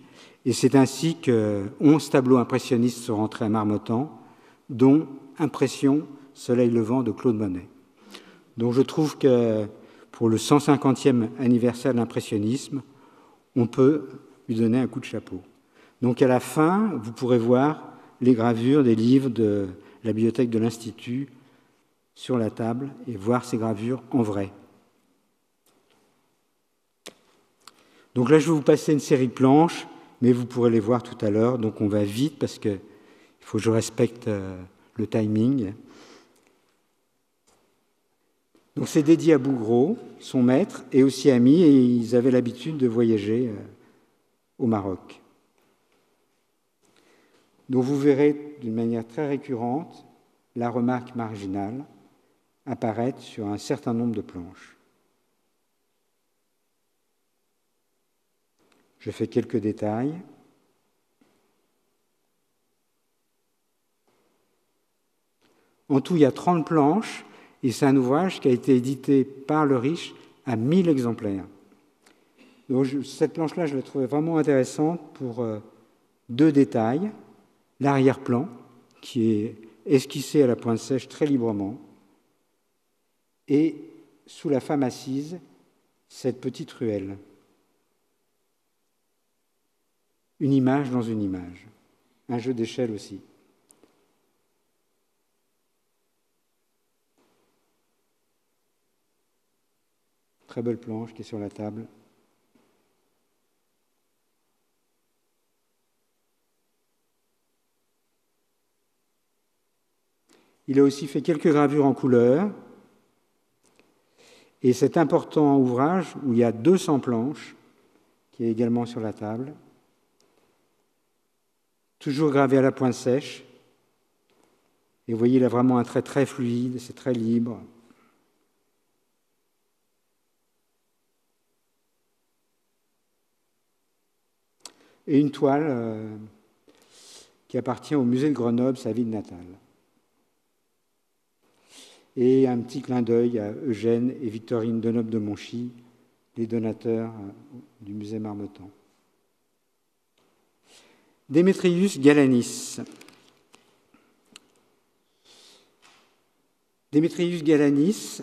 et c'est ainsi que 11 tableaux impressionnistes sont rentrés à Marmottan, dont Impression, Soleil levant de Claude Monet. Donc je trouve que pour le 150e anniversaire de l'impressionnisme, on peut lui donner un coup de chapeau. Donc à la fin, vous pourrez voir les gravures des livres de la bibliothèque de l'Institut sur la table et voir ces gravures en vrai. Donc là, je vais vous passer une série de planches, mais vous pourrez les voir tout à l'heure. Donc on va vite parce qu'il faut que je respecte le timing. Donc c'est dédié à Bougreau, son maître, et aussi ami, et ils avaient l'habitude de voyager au Maroc. Donc vous verrez d'une manière très récurrente la remarque marginale apparaître sur un certain nombre de planches. Je fais quelques détails. En tout, il y a 30 planches, et c'est un ouvrage qui a été édité par Le Riche à 1000 exemplaires. Donc, cette planche-là, je la trouvais vraiment intéressante pour deux détails. L'arrière-plan, qui est esquissé à la pointe sèche très librement, et sous la femme assise, cette petite ruelle. Une image dans une image. Un jeu d'échelle aussi. Très belle planche qui est sur la table. Il a aussi fait quelques gravures en couleur. Et cet important ouvrage, où il y a 200 planches, qui est également sur la table, toujours gravé à la pointe sèche. Et vous voyez, il a vraiment un trait très fluide, c'est très libre. Et une toile qui appartient au musée de Grenoble, sa ville natale. Et un petit clin d'œil à Eugène et Victorine Denoble de Monchy, les donateurs du musée Marmottan. Démétrius Galanis. Démétrius Galanis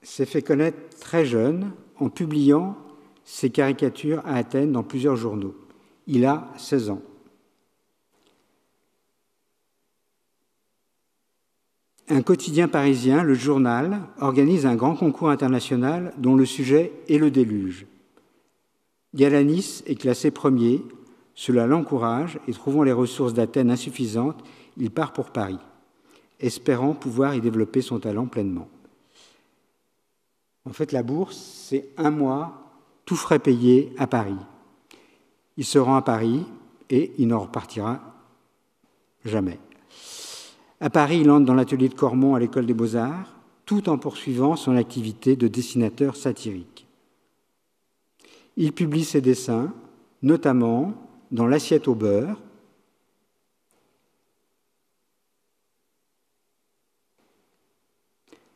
s'est fait connaître très jeune en publiant ses caricatures à Athènes dans plusieurs journaux. Il a 16 ans. Un quotidien parisien, le Journal, organise un grand concours international dont le sujet est le déluge. Galanis est classé premier, cela l'encourage et trouvant les ressources d'Athènes insuffisantes, il part pour Paris, espérant pouvoir y développer son talent pleinement. En fait, la bourse, c'est 1 mois, tout frais payé à Paris. Il se rend à Paris et il n'en repartira jamais. À Paris, il entre dans l'atelier de Cormon à l'École des Beaux-Arts, tout en poursuivant son activité de dessinateur satirique. Il publie ses dessins, notamment dans L'Assiette au beurre,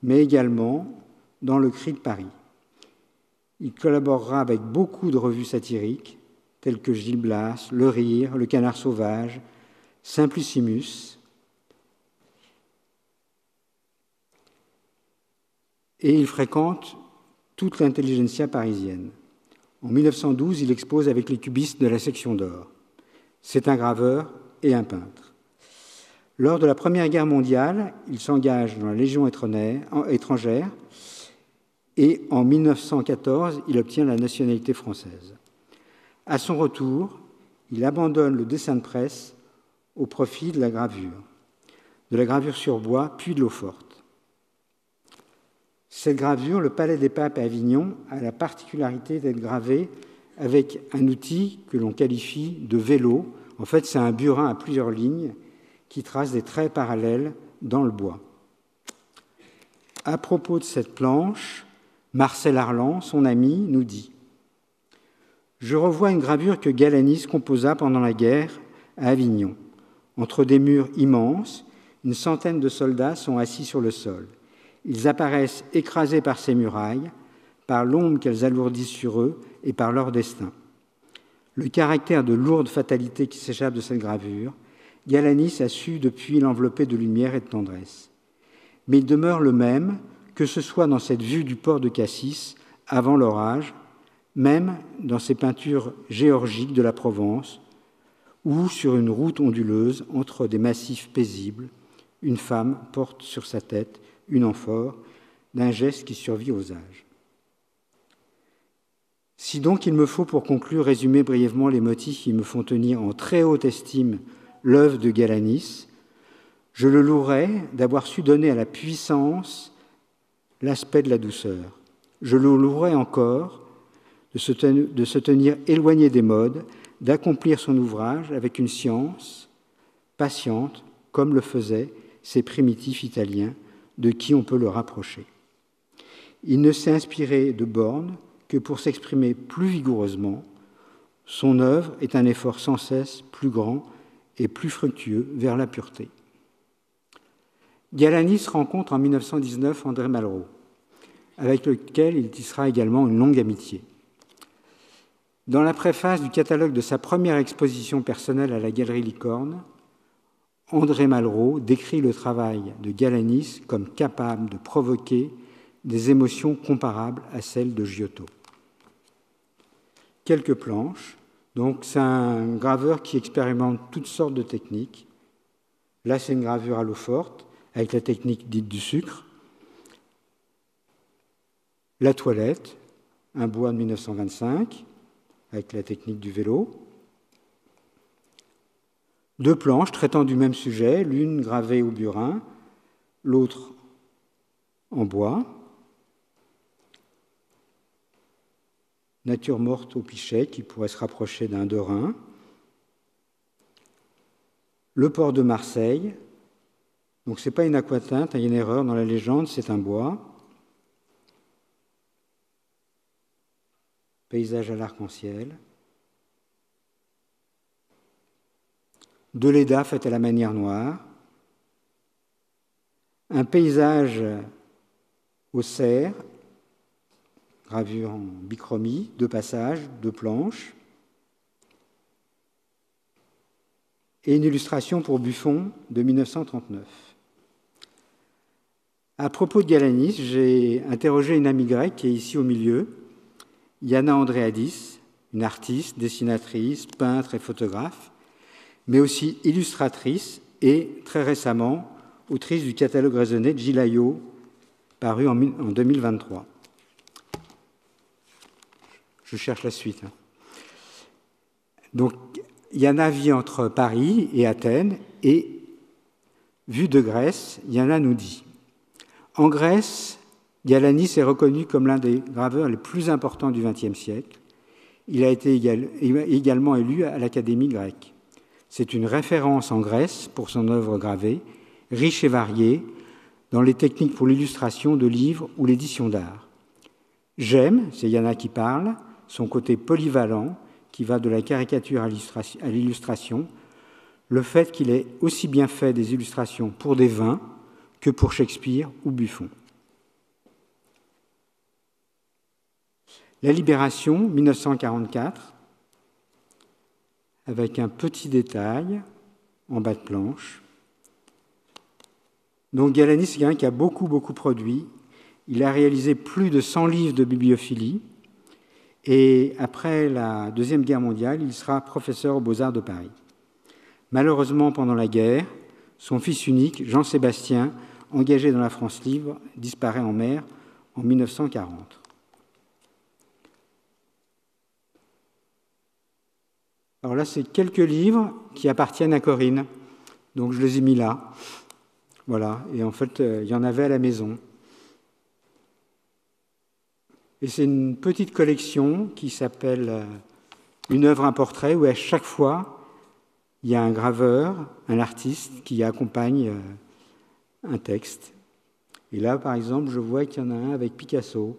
mais également dans Le Cri de Paris. Il collaborera avec beaucoup de revues satiriques, telles que Gil Blas, Le Rire, Le Canard sauvage, Simplicissimus. Et il fréquente toute l'intelligentsia parisienne. En 1912, il expose avec les cubistes de la section d'or. C'est un graveur et un peintre. Lors de la Première Guerre mondiale, il s'engage dans la Légion étrangère et en 1914, il obtient la nationalité française. À son retour, il abandonne le dessin de presse au profit de la gravure sur bois, puis de l'eau-forte. Cette gravure, le Palais des Papes à Avignon, a la particularité d'être gravée avec un outil que l'on qualifie de vélo. En fait, c'est un burin à plusieurs lignes qui trace des traits parallèles dans le bois. À propos de cette planche, Marcel Arlan, son ami, nous dit « Je revois une gravure que Galanis composa pendant la guerre à Avignon. Entre des murs immenses, une centaine de soldats sont assis sur le sol. Ils apparaissent écrasés par ces murailles, par l'ombre qu'elles alourdissent sur eux et par leur destin. Le caractère de lourde fatalité qui s'échappe de cette gravure, Galanis a su depuis l'envelopper de lumière et de tendresse. Mais il demeure le même, que ce soit dans cette vue du port de Cassis, avant l'orage, même dans ces peintures géorgiques de la Provence, ou sur une route onduleuse entre des massifs paisibles, une femme porte sur sa tête une amphore d'un geste qui survit aux âges. Si donc il me faut pour conclure résumer brièvement les motifs qui me font tenir en très haute estime l'œuvre de Galanis, je le louerai d'avoir su donner à la puissance l'aspect de la douceur. Je le louerai encore de se tenir éloigné des modes, d'accomplir son ouvrage avec une science patiente, comme le faisaient ces primitifs Italiens, de qui on peut le rapprocher. Il ne s'est inspiré de bornes que pour s'exprimer plus vigoureusement. Son œuvre est un effort sans cesse plus grand et plus fructueux vers la pureté. Galanis rencontre en 1919 André Malraux, avec lequel il tissera également une longue amitié. Dans la préface du catalogue de sa première exposition personnelle à la Galerie Licorne, André Malraux décrit le travail de Galanis comme capable de provoquer des émotions comparables à celles de Giotto. Quelques planches. Donc, c'est un graveur qui expérimente toutes sortes de techniques. Là, c'est une gravure à l'eau forte, avec la technique dite du sucre. La toilette, un bois de 1925, avec la technique du vélo. Deux planches traitant du même sujet, l'une gravée au burin, l'autre en bois. Nature morte au pichet, qui pourrait se rapprocher d'un Derain. Le port de Marseille. Donc, ce n'est pas une aquatinte, il y a une erreur dans la légende, c'est un bois. Paysage à l'arc-en-ciel. De Leda faite à la manière noire. Un paysage au cerf, gravure en bichromie, 2 passages, 2 planches. Et une illustration pour Buffon de 1939. À propos de Galanis, j'ai interrogé une amie grecque qui est ici au milieu, Yana Andréadis, une artiste, dessinatrice, peintre et photographe, mais aussi illustratrice et, très récemment, autrice du catalogue raisonné de Gilles Ayot, paru en 2023. Je cherche la suite. Donc, Yana vit entre Paris et Athènes, et, vue de Grèce, Yana nous dit « En Grèce, Galanis est reconnu comme l'un des graveurs les plus importants du XXe siècle. Il a été également élu à l'Académie grecque. C'est une référence en Grèce pour son œuvre gravée, riche et variée, dans les techniques pour l'illustration de livres ou l'édition d'art. J'aime, c'est Yana qui parle, son côté polyvalent, qui va de la caricature à l'illustration, le fait qu'il ait aussi bien fait des illustrations pour des vins que pour Shakespeare ou Buffon. La Libération, 1944, avec un petit détail en bas de planche. Donc Galanis, c'est quelqu'un qui a beaucoup produit. Il a réalisé plus de 100 livres de bibliophilie. Et après la Deuxième Guerre mondiale, il sera professeur aux Beaux-Arts de Paris. Malheureusement, pendant la guerre, son fils unique, Jean-Sébastien, engagé dans la France libre, disparaît en mer en 1940. Alors là, c'est quelques livres qui appartiennent à Corinne. Donc je les ai mis là. Voilà. Et en fait, il y en avait à la maison. Et c'est une petite collection qui s'appelle Une œuvre, un portrait, où à chaque fois, il y a un graveur, un artiste qui accompagne un texte. Et là, par exemple, je vois qu'il y en a un avec Picasso.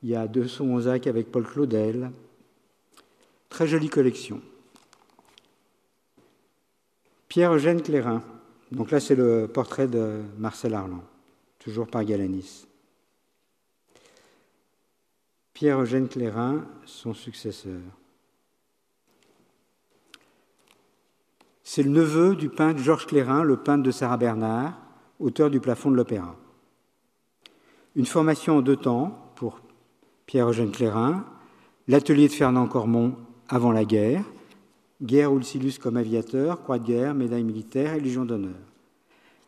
Il y a deux Sonzac avec Paul Claudel. Très jolie collection. Pierre-Eugène Clérin. Donc là, c'est le portrait de Marcel Arlan, toujours par Galanis. Pierre-Eugène Clérin, son successeur. C'est le neveu du peintre Georges Clérin, le peintre de Sarah Bernard, auteur du plafond de l'Opéra. Une formation en 2 temps pour Pierre-Eugène Clérin, l'atelier de Fernand Cormon avant la guerre, guerre où il s'illustre comme aviateur, croix de guerre, médaille militaire et légion d'honneur.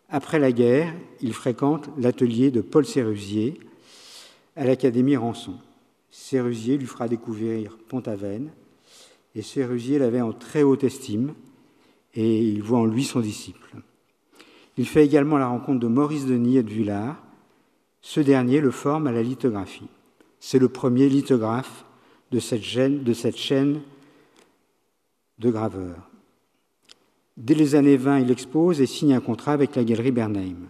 Après la guerre, il fréquente l'atelier de Paul Sérusier à l'Académie Rançon. Sérusier lui fera découvrir Pont-Aven, et Sérusier l'avait en très haute estime, et il voit en lui son disciple. Il fait également la rencontre de Maurice Denis et de Vuillard. Ce dernier le forme à la lithographie. C'est le premier lithographe de cette chaîne de graveurs. Dès les années 20, il expose et signe un contrat avec la galerie Bernheim.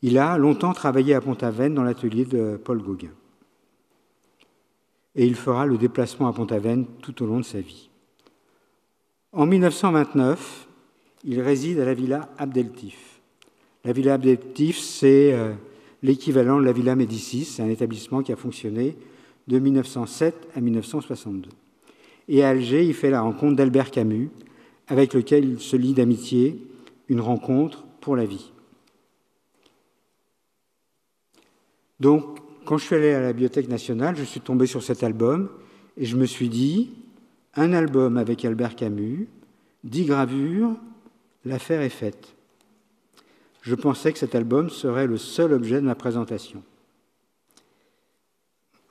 Il a longtemps travaillé à Pont-Aven dans l'atelier de Paul Gauguin. Et il fera le déplacement à Pont-Aven tout au long de sa vie. En 1929, il réside à la Villa Abdeltif. La Villa Abdeltif, c'est l'équivalent de la Villa Médicis, c'est un établissement qui a fonctionné de 1907 à 1962. Et à Alger, il fait la rencontre d'Albert Camus, avec lequel il se lie d'amitié, une rencontre pour la vie. Donc, quand je suis allé à la Bibliothèque nationale, je suis tombé sur cet album et je me suis dit, un album avec Albert Camus, 10 gravures, l'affaire est faite. Je pensais que cet album serait le seul objet de ma présentation.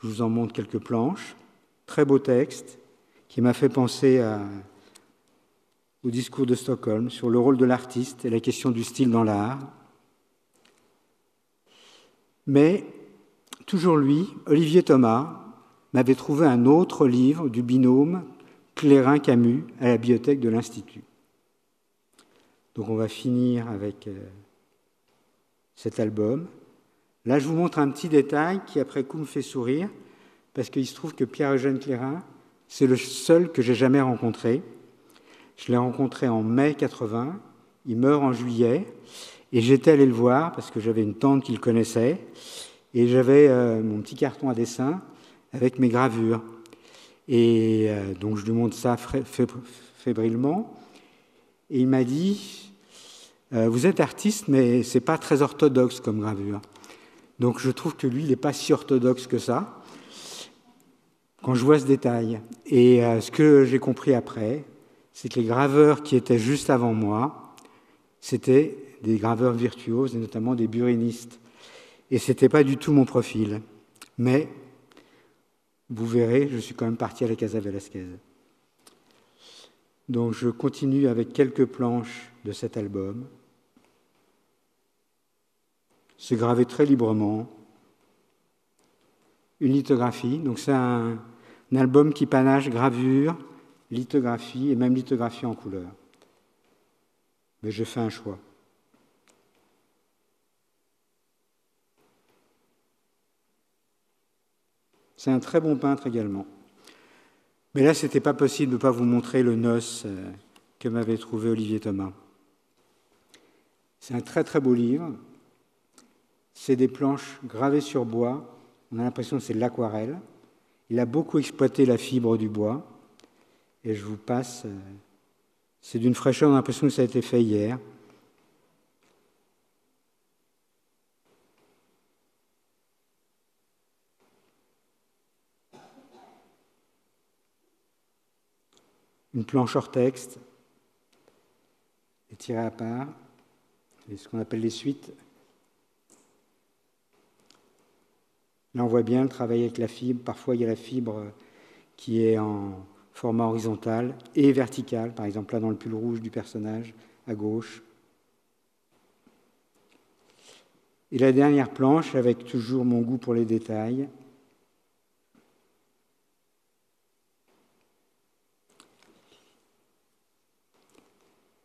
Je vous en montre quelques planches, très beau texte, qui m'a fait penser au discours de Stockholm sur le rôle de l'artiste et la question du style dans l'art. Mais, toujours lui, Olivier Thomas, m'avait trouvé un autre livre du binôme Clairin-Camus à la bibliothèque de l'Institut. Donc on va finir avec cet album. Là, je vous montre un petit détail qui, après coup, me fait sourire, parce qu'il se trouve que Pierre-Eugène Clairin, c'est le seul que j'ai jamais rencontré. Je l'ai rencontré en mai 80, il meurt en juillet, et j'étais allé le voir parce que j'avais une tante qu'il connaissait, et j'avais mon petit carton à dessin avec mes gravures. Et donc je lui montre ça fébrilement, et il m'a dit « Vous êtes artiste, mais c'est pas très orthodoxe comme gravure. » Donc je trouve que lui, il n'est pas si orthodoxe que ça, quand je vois ce détail. Et ce que j'ai compris après, c'est que les graveurs qui étaient juste avant moi, c'était des graveurs virtuoses, et notamment des burinistes. Et ce n'était pas du tout mon profil. Mais, vous verrez, je suis quand même parti à la Casa Velasquez. Donc je continue avec quelques planches de cet album. C'est gravé très librement. Une lithographie, donc c'est un album qui panache gravure, lithographie et même lithographie en couleur. Mais je fais un choix. C'est un très bon peintre également. Mais là, ce n'était pas possible de ne pas vous montrer le Noce que m'avait trouvé Olivier Thomas. C'est un très très beau livre. C'est des planches gravées sur bois. On a l'impression que c'est de l'aquarelle. Il a beaucoup exploité la fibre du bois. Et je vous passe... c'est d'une fraîcheur, on a l'impression que ça a été fait hier. Une planche hors texte, tirée à part, et ce qu'on appelle les suites. Là, on voit bien le travail avec la fibre. Parfois, il y a la fibre qui est en format horizontal et vertical, par exemple là dans le pull rouge du personnage, à gauche. Et la dernière planche, avec toujours mon goût pour les détails.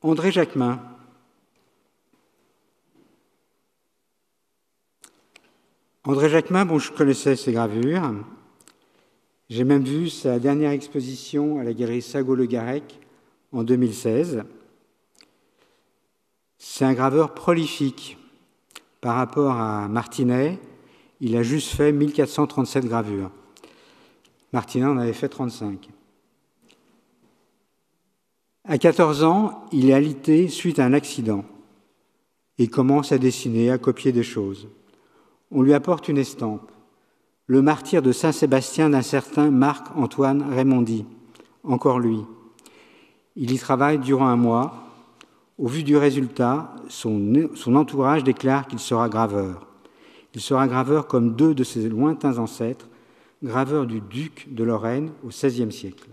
André Jacquemin. André Jacquemin, bon, je connaissais ses gravures. J'ai même vu sa dernière exposition à la galerie Sagot-Le Garec en 2016. C'est un graveur prolifique. Par rapport à Martinet, il a juste fait 1437 gravures. Martinet en avait fait 35. À 14 ans, il est alité suite à un accident et commence à dessiner, à copier des choses. On lui apporte une estampe, le martyr de Saint-Sébastien d'un certain Marc-Antoine Raymondy, encore lui. Il y travaille durant un mois. Au vu du résultat, son entourage déclare qu'il sera graveur. Il sera graveur comme deux de ses lointains ancêtres, graveur du duc de Lorraine au XVIe siècle.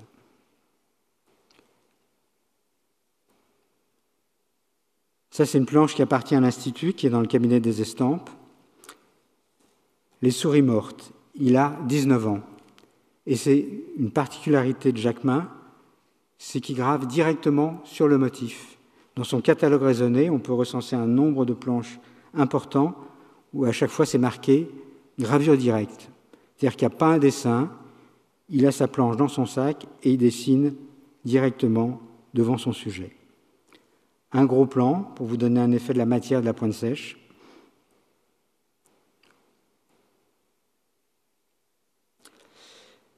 Ça, c'est une planche qui appartient à l'Institut, qui est dans le cabinet des estampes. Les souris mortes. Il a 19 ans. Et c'est une particularité de Jacquemin, c'est qu'il grave directement sur le motif. Dans son catalogue raisonné, on peut recenser un nombre de planches important où à chaque fois c'est marqué gravure directe. C'est-à-dire qu'il n'y a pas un dessin, il a sa planche dans son sac et il dessine directement devant son sujet. Un gros plan pour vous donner un effet de la matière de la pointe sèche.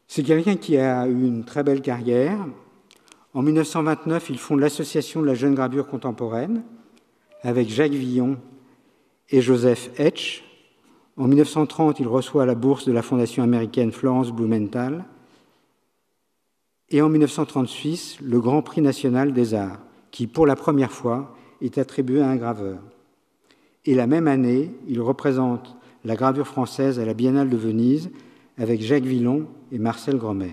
C'est quelqu'un qui a eu une très belle carrière. En 1929, il fonde l'Association de la jeune gravure contemporaine avec Jacques Villon et Joseph Etch. En 1930, il reçoit la bourse de la fondation américaine Florence Blumenthal. Et en 1936, le Grand Prix national des arts, qui, pour la première fois, est attribué à un graveur. Et la même année, il représente la gravure française à la Biennale de Venise avec Jacques Villon et Marcel Gromer.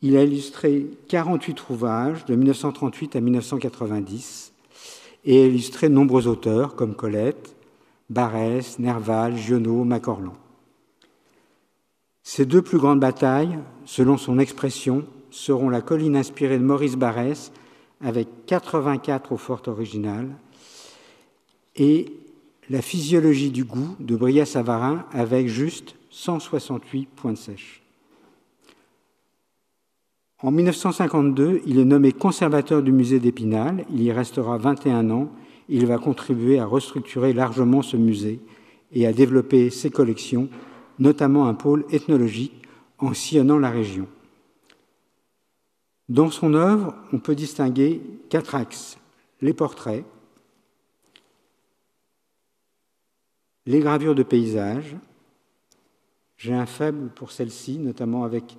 Il a illustré 48 ouvrages de 1938 à 1990 et a illustré de nombreux auteurs comme Colette, Barrès, Nerval, Giono, Macorlan. Ses deux plus grandes batailles, selon son expression, seront la colline inspirée de Maurice Barrès avec 84 eaux-fortes originales et la physiologie du goût de Brillat-Savarin avec juste 168 pointes sèches. En 1952, il est nommé conservateur du musée d'Épinal. Il y restera 21 ans. Il va contribuer à restructurer largement ce musée et à développer ses collections, notamment un pôle ethnologique en sillonnant la région. Dans son œuvre, on peut distinguer 4 axes. Les portraits, les gravures de paysages. J'ai un faible pour celle-ci, notamment avec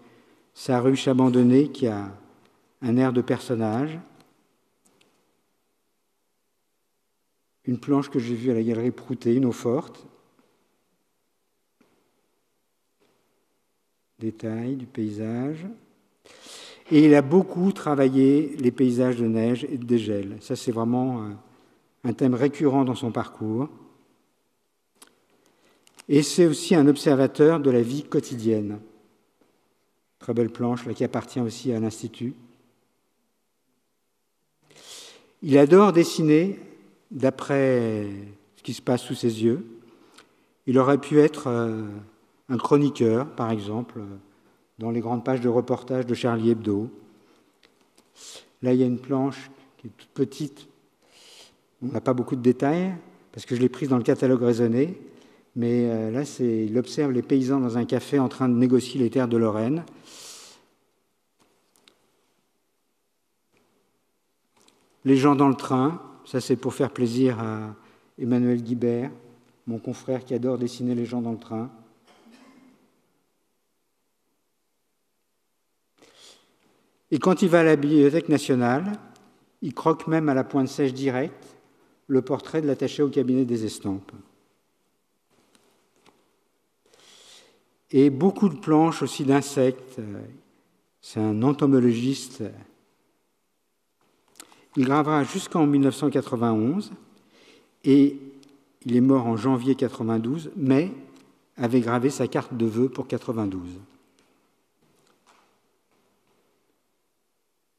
sa ruche abandonnée qui a un air de personnage. Une planche que j'ai vue à la galerie Prouté, une eau-forte. Détail du paysage. Et il a beaucoup travaillé les paysages de neige et de dégel. Ça, c'est vraiment un thème récurrent dans son parcours. Et c'est aussi un observateur de la vie quotidienne. Très belle planche, là, qui appartient aussi à l'Institut. Il adore dessiner d'après ce qui se passe sous ses yeux. Il aurait pu être un chroniqueur, par exemple, dans les grandes pages de reportage de Charlie Hebdo. Là, il y a une planche qui est toute petite. On n'a pas beaucoup de détails, parce que je l'ai prise dans le catalogue raisonné. Mais là, il observe les paysans dans un café en train de négocier les terres de Lorraine. Les gens dans le train, ça c'est pour faire plaisir à Emmanuel Guibert, mon confrère qui adore dessiner les gens dans le train. Et quand il va à la Bibliothèque nationale, il croque même à la pointe sèche directe le portrait de l'attaché au cabinet des estampes. Et beaucoup de planches aussi d'insectes. C'est un entomologiste. Il gravera jusqu'en 1991 et il est mort en janvier 92, mais avait gravé sa carte de vœux pour 92.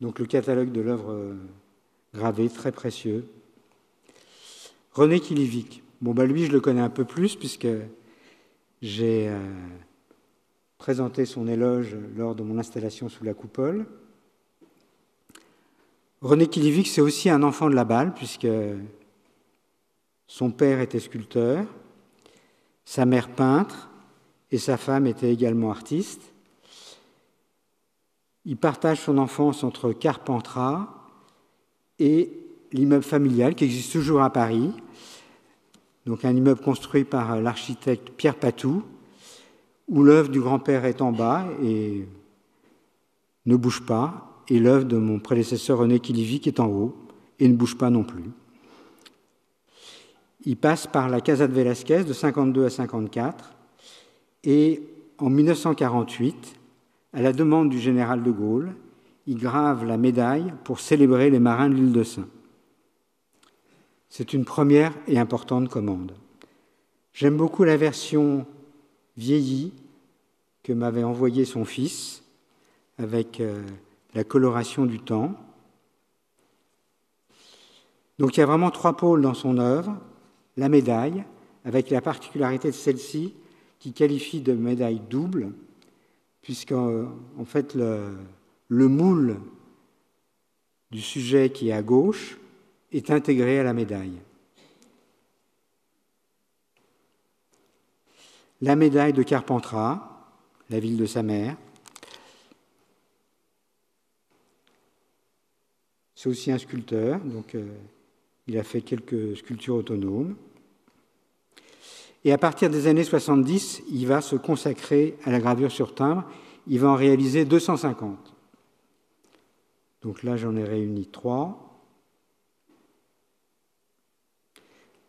Donc le catalogue de l'œuvre gravée, très précieux. René Kilivic. Lui, je le connais un peu plus puisque j'ai présenté son éloge lors de mon installation sous la coupole. René Kilivic, c'est aussi un enfant de la balle, puisque son père était sculpteur, sa mère peintre, et sa femme était également artiste. Il partage son enfance entre Carpentras et l'immeuble familial, qui existe toujours à Paris, donc un immeuble construit par l'architecte Pierre Patou, où l'œuvre du grand-père est en bas et ne bouge pas, et l'œuvre de mon prédécesseur René Quilivy qui est en haut et ne bouge pas non plus. Il passe par la Casa de Velázquez de 52 à 54 et en 1948, à la demande du général de Gaulle, il grave la médaille pour célébrer les marins de l'île de Sein. C'est une première et importante commande. J'aime beaucoup la version vieillie que m'avait envoyée son fils, avec la coloration du temps. Donc il y a vraiment 3 pôles dans son œuvre. La médaille, avec la particularité de celle-ci, qui qualifie de médaille double, puisqu'en fait le moule du sujet qui est à gauche est intégré à la médaille. La médaille de Carpentras, la ville de sa mère. C'est aussi un sculpteur, donc il a fait quelques sculptures autonomes. Et à partir des années 70, il va se consacrer à la gravure sur timbre. Il va en réaliser 250. Donc là, j'en ai réuni 3.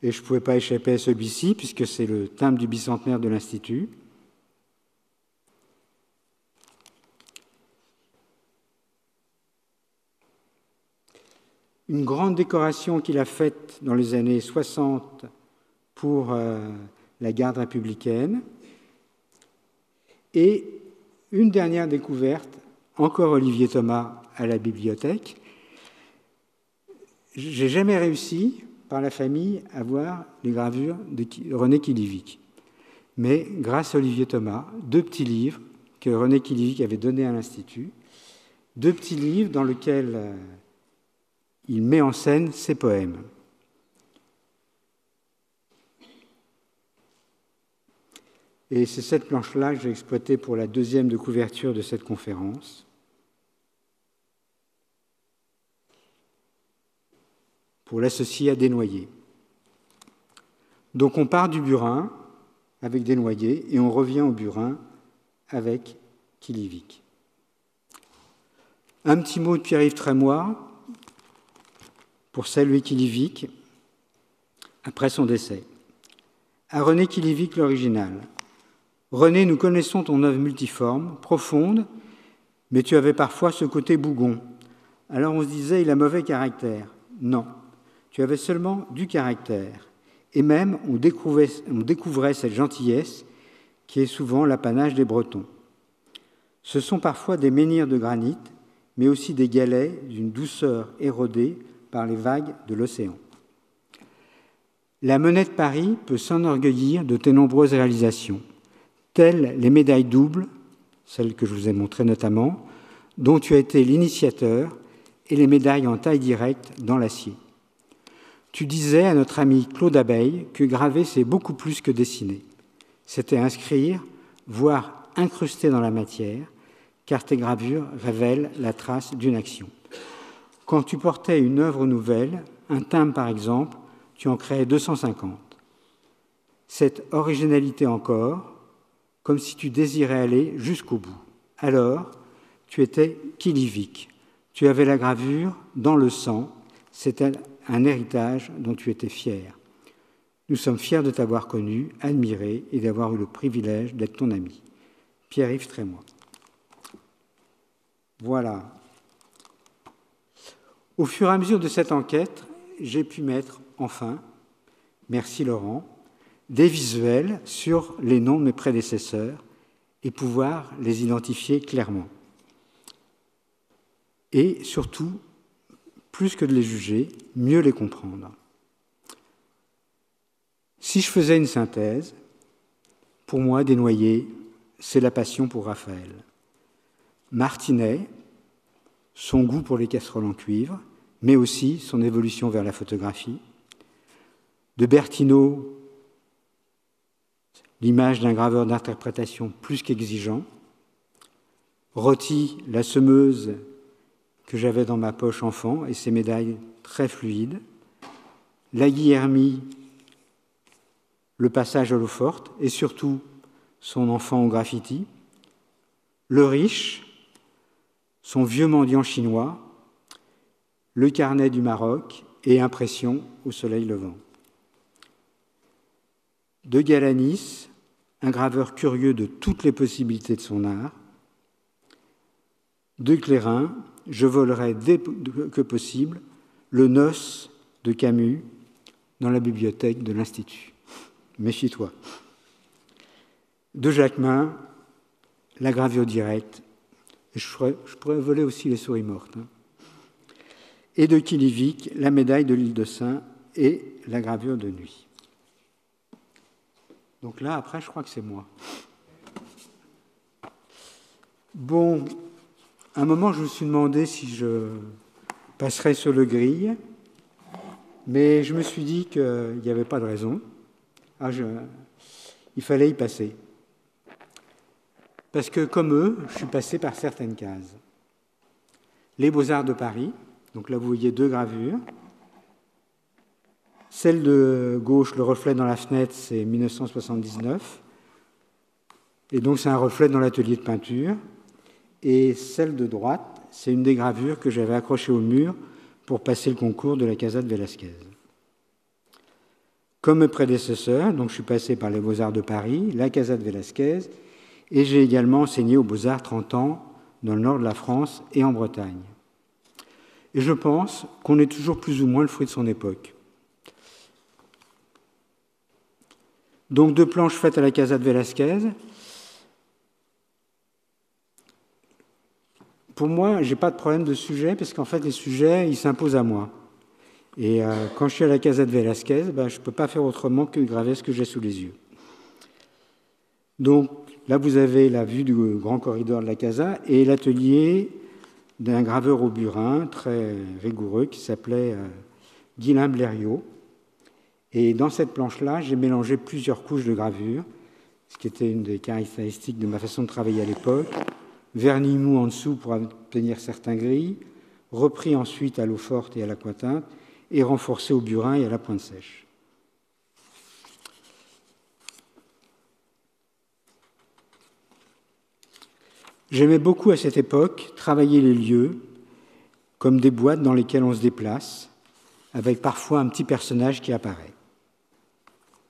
Et je ne pouvais pas échapper à celui-ci, puisque c'est le timbre du bicentenaire de l'Institut. Une grande décoration qu'il a faite dans les années 60 pour la garde républicaine. Et une dernière découverte, encore Olivier Thomas à la bibliothèque. J'ai jamais réussi, par la famille, à voir les gravures de René Quilivy. Mais grâce à Olivier Thomas, 2 petits livres que René Quilivy avait donnés à l'Institut, 2 petits livres dans lesquels il met en scène ses poèmes. Et c'est cette planche-là que j'ai exploitée pour la 2e de couverture de cette conférence. Pour l'associer à Desnoyers. Donc on part du burin avec Desnoyers et on revient au burin avec Quilivy. Un petit mot de Pierre-Yves Trémois pour saluer Quilivy après son décès. À René Quilivy, l'original. René, nous connaissons ton œuvre multiforme, profonde, mais tu avais parfois ce côté bougon. Alors on se disait, il a mauvais caractère. Non. Tu avais seulement du caractère. Et même, on découvrait cette gentillesse qui est souvent l'apanage des Bretons. Ce sont parfois des menhirs de granit, mais aussi des galets d'une douceur érodée par les vagues de l'océan. La Monnaie de Paris peut s'enorgueillir de tes nombreuses réalisations, telles les médailles doubles, celles que je vous ai montrées notamment, dont tu as été l'initiateur, et les médailles en taille directe dans l'acier. Tu disais à notre ami Claude Abeille que graver, c'est beaucoup plus que dessiner. C'était inscrire, voire incruster dans la matière, car tes gravures révèlent la trace d'une action. Quand tu portais une œuvre nouvelle, un timbre par exemple, tu en créais 250. Cette originalité encore, comme si tu désirais aller jusqu'au bout. Alors, tu étais Quilivy. Tu avais la gravure dans le sang, c'était un héritage dont tu étais fier. Nous sommes fiers de t'avoir connu, admiré et d'avoir eu le privilège d'être ton ami. Pierre-Yves Trémois. Voilà. Au fur et à mesure de cette enquête, j'ai pu mettre, enfin, merci Laurent, des visuels sur les noms de mes prédécesseurs et pouvoir les identifier clairement. Et surtout, plus que de les juger, mieux les comprendre. Si je faisais une synthèse, pour moi, Desnoyers, c'est la passion pour Raphaël. Martinet, son goût pour les casseroles en cuivre, mais aussi son évolution vers la photographie. De Berthiaud, l'image d'un graveur d'interprétation plus qu'exigeant. Roty, la semeuse que j'avais dans ma poche enfant et ses médailles très fluides. La Guillermie, le passage à l'eau forte et surtout son enfant au graffiti. Le Riche, Son vieux mendiant chinois, le carnet du Maroc et Impression au soleil levant. De Galanis, un graveur curieux de toutes les possibilités de son art. De Clérin, je volerai dès que possible le Noce de Camus dans la bibliothèque de l'Institut. Méfie-toi. De Jacquemin, la gravure directe. Et je pourrais voler aussi les souris mortes. Et de Kilivic, la médaille de l'île de Saint et la gravure de nuit. Donc là, après, je crois que c'est moi. Bon, à un moment, je me suis demandé si je passerais sur le grille, mais je me suis dit qu'il n'y avait pas de raison. Il fallait y passer. Parce que, comme eux, je suis passé par certaines cases. Les Beaux-Arts de Paris, donc là, vous voyez 2 gravures. Celle de gauche, le reflet dans la fenêtre, c'est 1979. Et donc, c'est un reflet dans l'atelier de peinture. Et celle de droite, c'est une des gravures que j'avais accrochées au mur pour passer le concours de la Casa de Velázquez. Comme mes prédécesseurs, donc je suis passé par les Beaux-Arts de Paris, la Casa de Velázquez, et j'ai également enseigné aux Beaux-Arts 30 ans dans le nord de la France et en Bretagne. Et je pense qu'on est toujours plus ou moins le fruit de son époque. Donc 2 planches faites à la Casa de Velázquez. Pour moi, je n'ai pas de problème de sujet, parce qu'en fait, les sujets, ils s'imposent à moi. Et quand je suis à la Casa de Velázquez, je ne peux pas faire autrement que graver ce que j'ai sous les yeux. Donc là, vous avez la vue du grand corridor de la Casa et l'atelier d'un graveur au burin très rigoureux qui s'appelait Guylain Blériot. Et dans cette planche-là, j'ai mélangé plusieurs couches de gravure, ce qui était une des caractéristiques de ma façon de travailler à l'époque. Vernis mou en dessous pour obtenir certains gris, repris ensuite à l'eau forte et à l'aquatinte, et renforcé au burin et à la pointe sèche. J'aimais beaucoup à cette époque travailler les lieux comme des boîtes dans lesquelles on se déplace, avec parfois un petit personnage qui apparaît.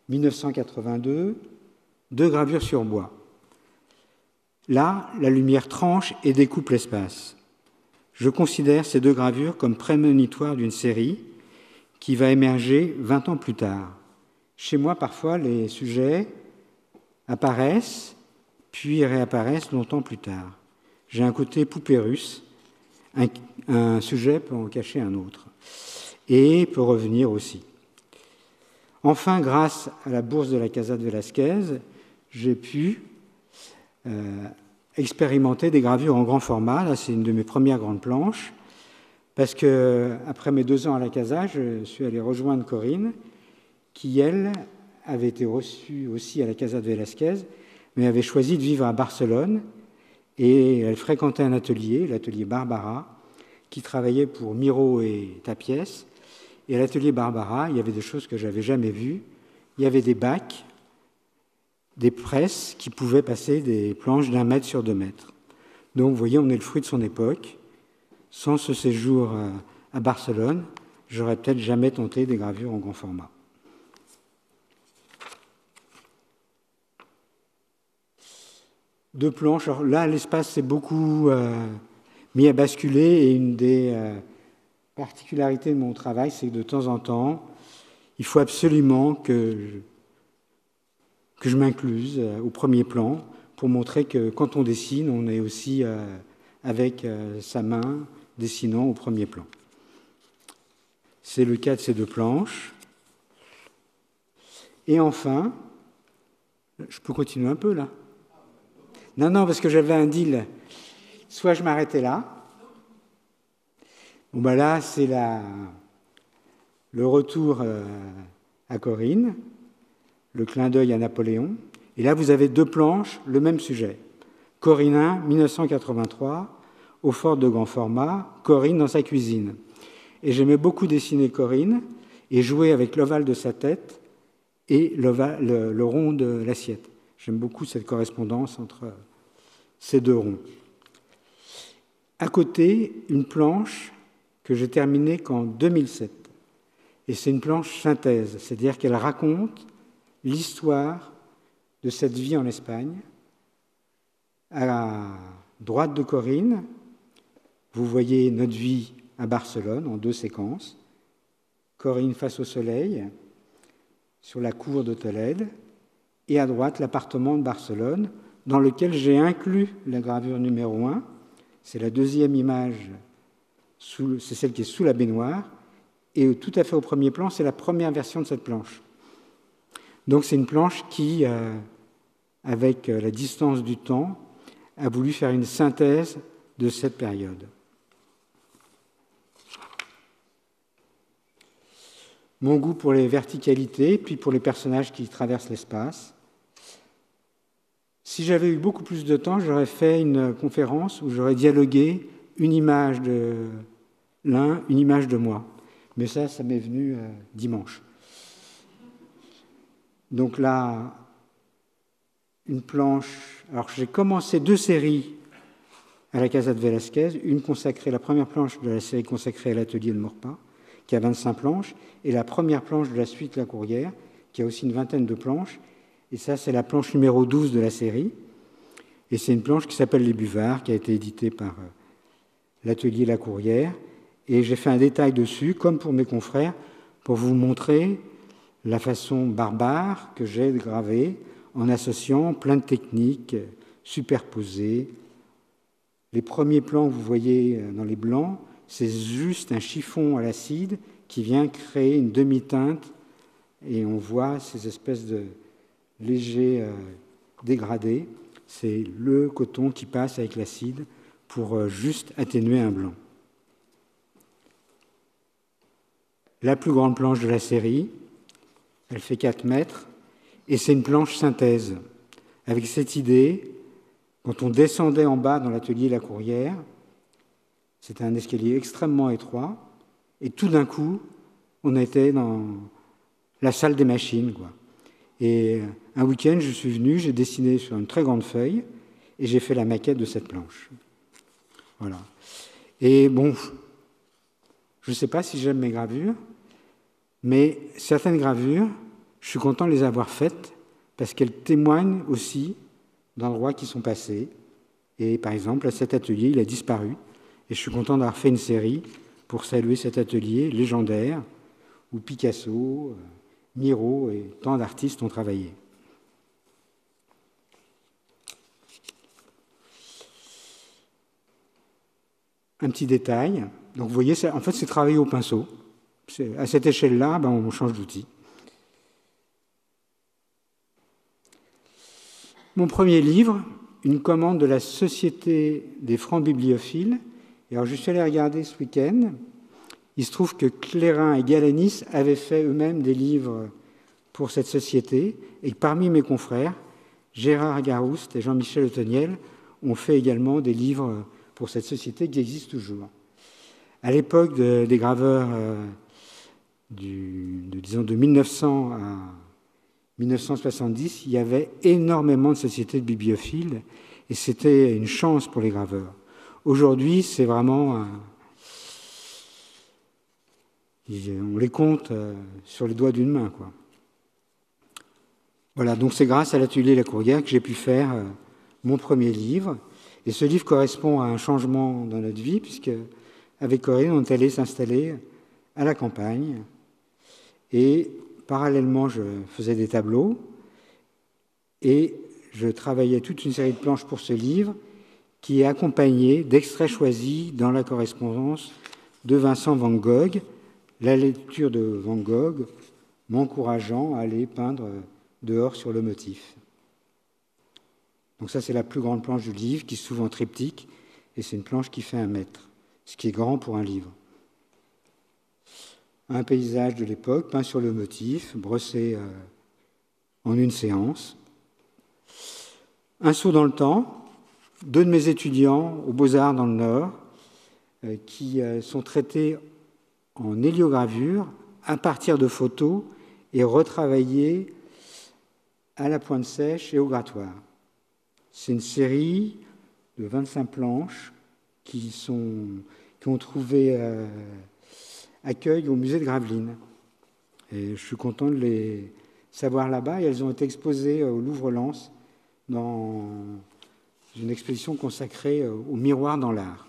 1982, 2 gravures sur bois. Là, la lumière tranche et découpe l'espace. Je considère ces 2 gravures comme prémonitoires d'une série qui va émerger 20 ans plus tard. Chez moi, parfois, les sujets apparaissent, puis réapparaissent longtemps plus tard. J'ai un côté poupée russe, un sujet peut en cacher un autre, et peut revenir aussi. Enfin, grâce à la bourse de la Casa de Velázquez, j'ai pu expérimenter des gravures en grand format. Là, c'est une de mes premières grandes planches, parce que après mes 2 ans à la Casa, je suis allé rejoindre Corinne, qui, elle, avait été reçue aussi à la Casa de Velázquez, mais avait choisi de vivre à Barcelone, et elle fréquentait un atelier, l'atelier Barbara, qui travaillait pour Miro et Tapiès. Et à l'atelier Barbara, il y avait des choses que je n'avais jamais vues. Il y avait des bacs, des presses qui pouvaient passer des planches d'1 mètre sur 2 mètres. Donc, vous voyez, on est le fruit de son époque. Sans ce séjour à Barcelone, j'aurais peut-être jamais tenté des gravures en grand format. Deux planches. Alors là, l'espace s'est beaucoup mis à basculer et une des particularités de mon travail, c'est que de temps en temps, il faut absolument que je m'incluse au premier plan pour montrer que quand on dessine, on est aussi avec sa main dessinant au premier plan. C'est le cas de ces deux planches. Et enfin, je peux continuer un peu là? Non, parce que j'avais un deal. Soit je m'arrêtais là. Bon, ben là, c'est le retour à Corinne, le clin d'œil à Napoléon. Et là, vous avez deux planches, le même sujet. Corinne 1983, au fort de grand format, Corinne dans sa cuisine. Et j'aimais beaucoup dessiner Corinne et jouer avec l'ovale de sa tête et le rond de l'assiette. J'aime beaucoup cette correspondance entre ces deux ronds. À côté, une planche que j'ai terminée qu'en 2007. Et c'est une planche synthèse, c'est-à-dire qu'elle raconte l'histoire de cette vie en Espagne. À la droite de Corinne, vous voyez notre vie à Barcelone en 2 séquences. Corinne face au soleil, sur la cour de Tolède, et à droite, l'appartement de Barcelone, dans lequel j'ai inclus la gravure numéro 1. C'est la deuxième image, c'est celle qui est sous la baignoire, et tout à fait au premier plan, c'est la première version de cette planche. Donc c'est une planche qui, avec la distance du temps, a voulu faire une synthèse de cette période. Mon goût pour les verticalités, puis pour les personnages qui traversent l'espace. Si j'avais eu beaucoup plus de temps, j'aurais fait une conférence où j'aurais dialogué une image de l'un, une image de moi. Mais ça m'est venu dimanche. Donc là, une planche. Alors j'ai commencé 2 séries à la Casa de Velázquez, la première planche de la série consacrée à l'atelier de Maurpas, qui a 25 planches, et la première planche de la suite La Courrière, qui a aussi une vingtaine de planches. Et ça, c'est la planche numéro 12 de la série. Et c'est une planche qui s'appelle Les Buvards, qui a été éditée par l'atelier La Courrière. Et j'ai fait un détail dessus, comme pour mes confrères, pour vous montrer la façon barbare que j'ai de graver en associant plein de techniques superposées. Les premiers plans que vous voyez dans les blancs, c'est juste un chiffon à l'acide qui vient créer une demi-teinte et on voit ces espèces de légers dégradés. C'est le coton qui passe avec l'acide pour juste atténuer un blanc. La plus grande planche de la série, elle fait 4 mètres, et c'est une planche synthèse. Avec cette idée, quand on descendait en bas dans l'atelier La Courrière, c'était un escalier extrêmement étroit, et tout d'un coup, on était dans la salle des machines, quoi. Et un week-end, je suis venu, j'ai dessiné sur une très grande feuille, et j'ai fait la maquette de cette planche. Voilà. Et bon, je ne sais pas si j'aime mes gravures, mais certaines gravures, je suis content de les avoir faites parce qu'elles témoignent aussi d'endroits qui sont passés. Et par exemple, cet atelier, il a disparu. Et je suis content d'avoir fait une série pour saluer cet atelier légendaire où Picasso, Miro et tant d'artistes ont travaillé. Un petit détail. Donc vous voyez, en fait, c'est travailler au pinceau. À cette échelle-là, on change d'outil. Mon premier livre, une commande de la Société des Francs Bibliophiles. Et alors, je suis allé regarder ce week-end. Il se trouve que Clérin et Galanis avaient fait eux-mêmes des livres pour cette société. Et parmi mes confrères, Gérard Garouste et Jean-Michel Otoniel ont fait également des livres pour cette société qui existe toujours. À l'époque des graveurs de 1900 à 1970, il y avait énormément de sociétés de bibliophiles et c'était une chance pour les graveurs. Aujourd'hui, c'est vraiment... on les compte sur les doigts d'une main, quoi. Voilà, donc c'est grâce à l'atelier La Courrière que j'ai pu faire mon premier livre. Et ce livre correspond à un changement dans notre vie, puisque avec Corinne, on est allé s'installer à la campagne. Et parallèlement, je faisais des tableaux et je travaillais toute une série de planches pour ce livre qui est accompagné d'extraits choisis dans la correspondance de Vincent van Gogh, la lecture de Van Gogh m'encourageant à aller peindre dehors sur le motif. Donc ça, c'est la plus grande planche du livre, qui est souvent triptyque, et c'est une planche qui fait 1 mètre, ce qui est grand pour un livre. Un paysage de l'époque, peint sur le motif, brossé en une séance. Un saut dans le temps, 2 de mes étudiants aux Beaux-Arts dans le Nord, qui sont traités en héliogravure à partir de photos et retravaillés à la pointe sèche et au grattoir. C'est une série de 25 planches qui ont trouvé accueil au musée de Gravelines. Et je suis content de les savoir là-bas. Et elles ont été exposées au Louvre-Lens dans une exposition consacrée au miroir dans l'art.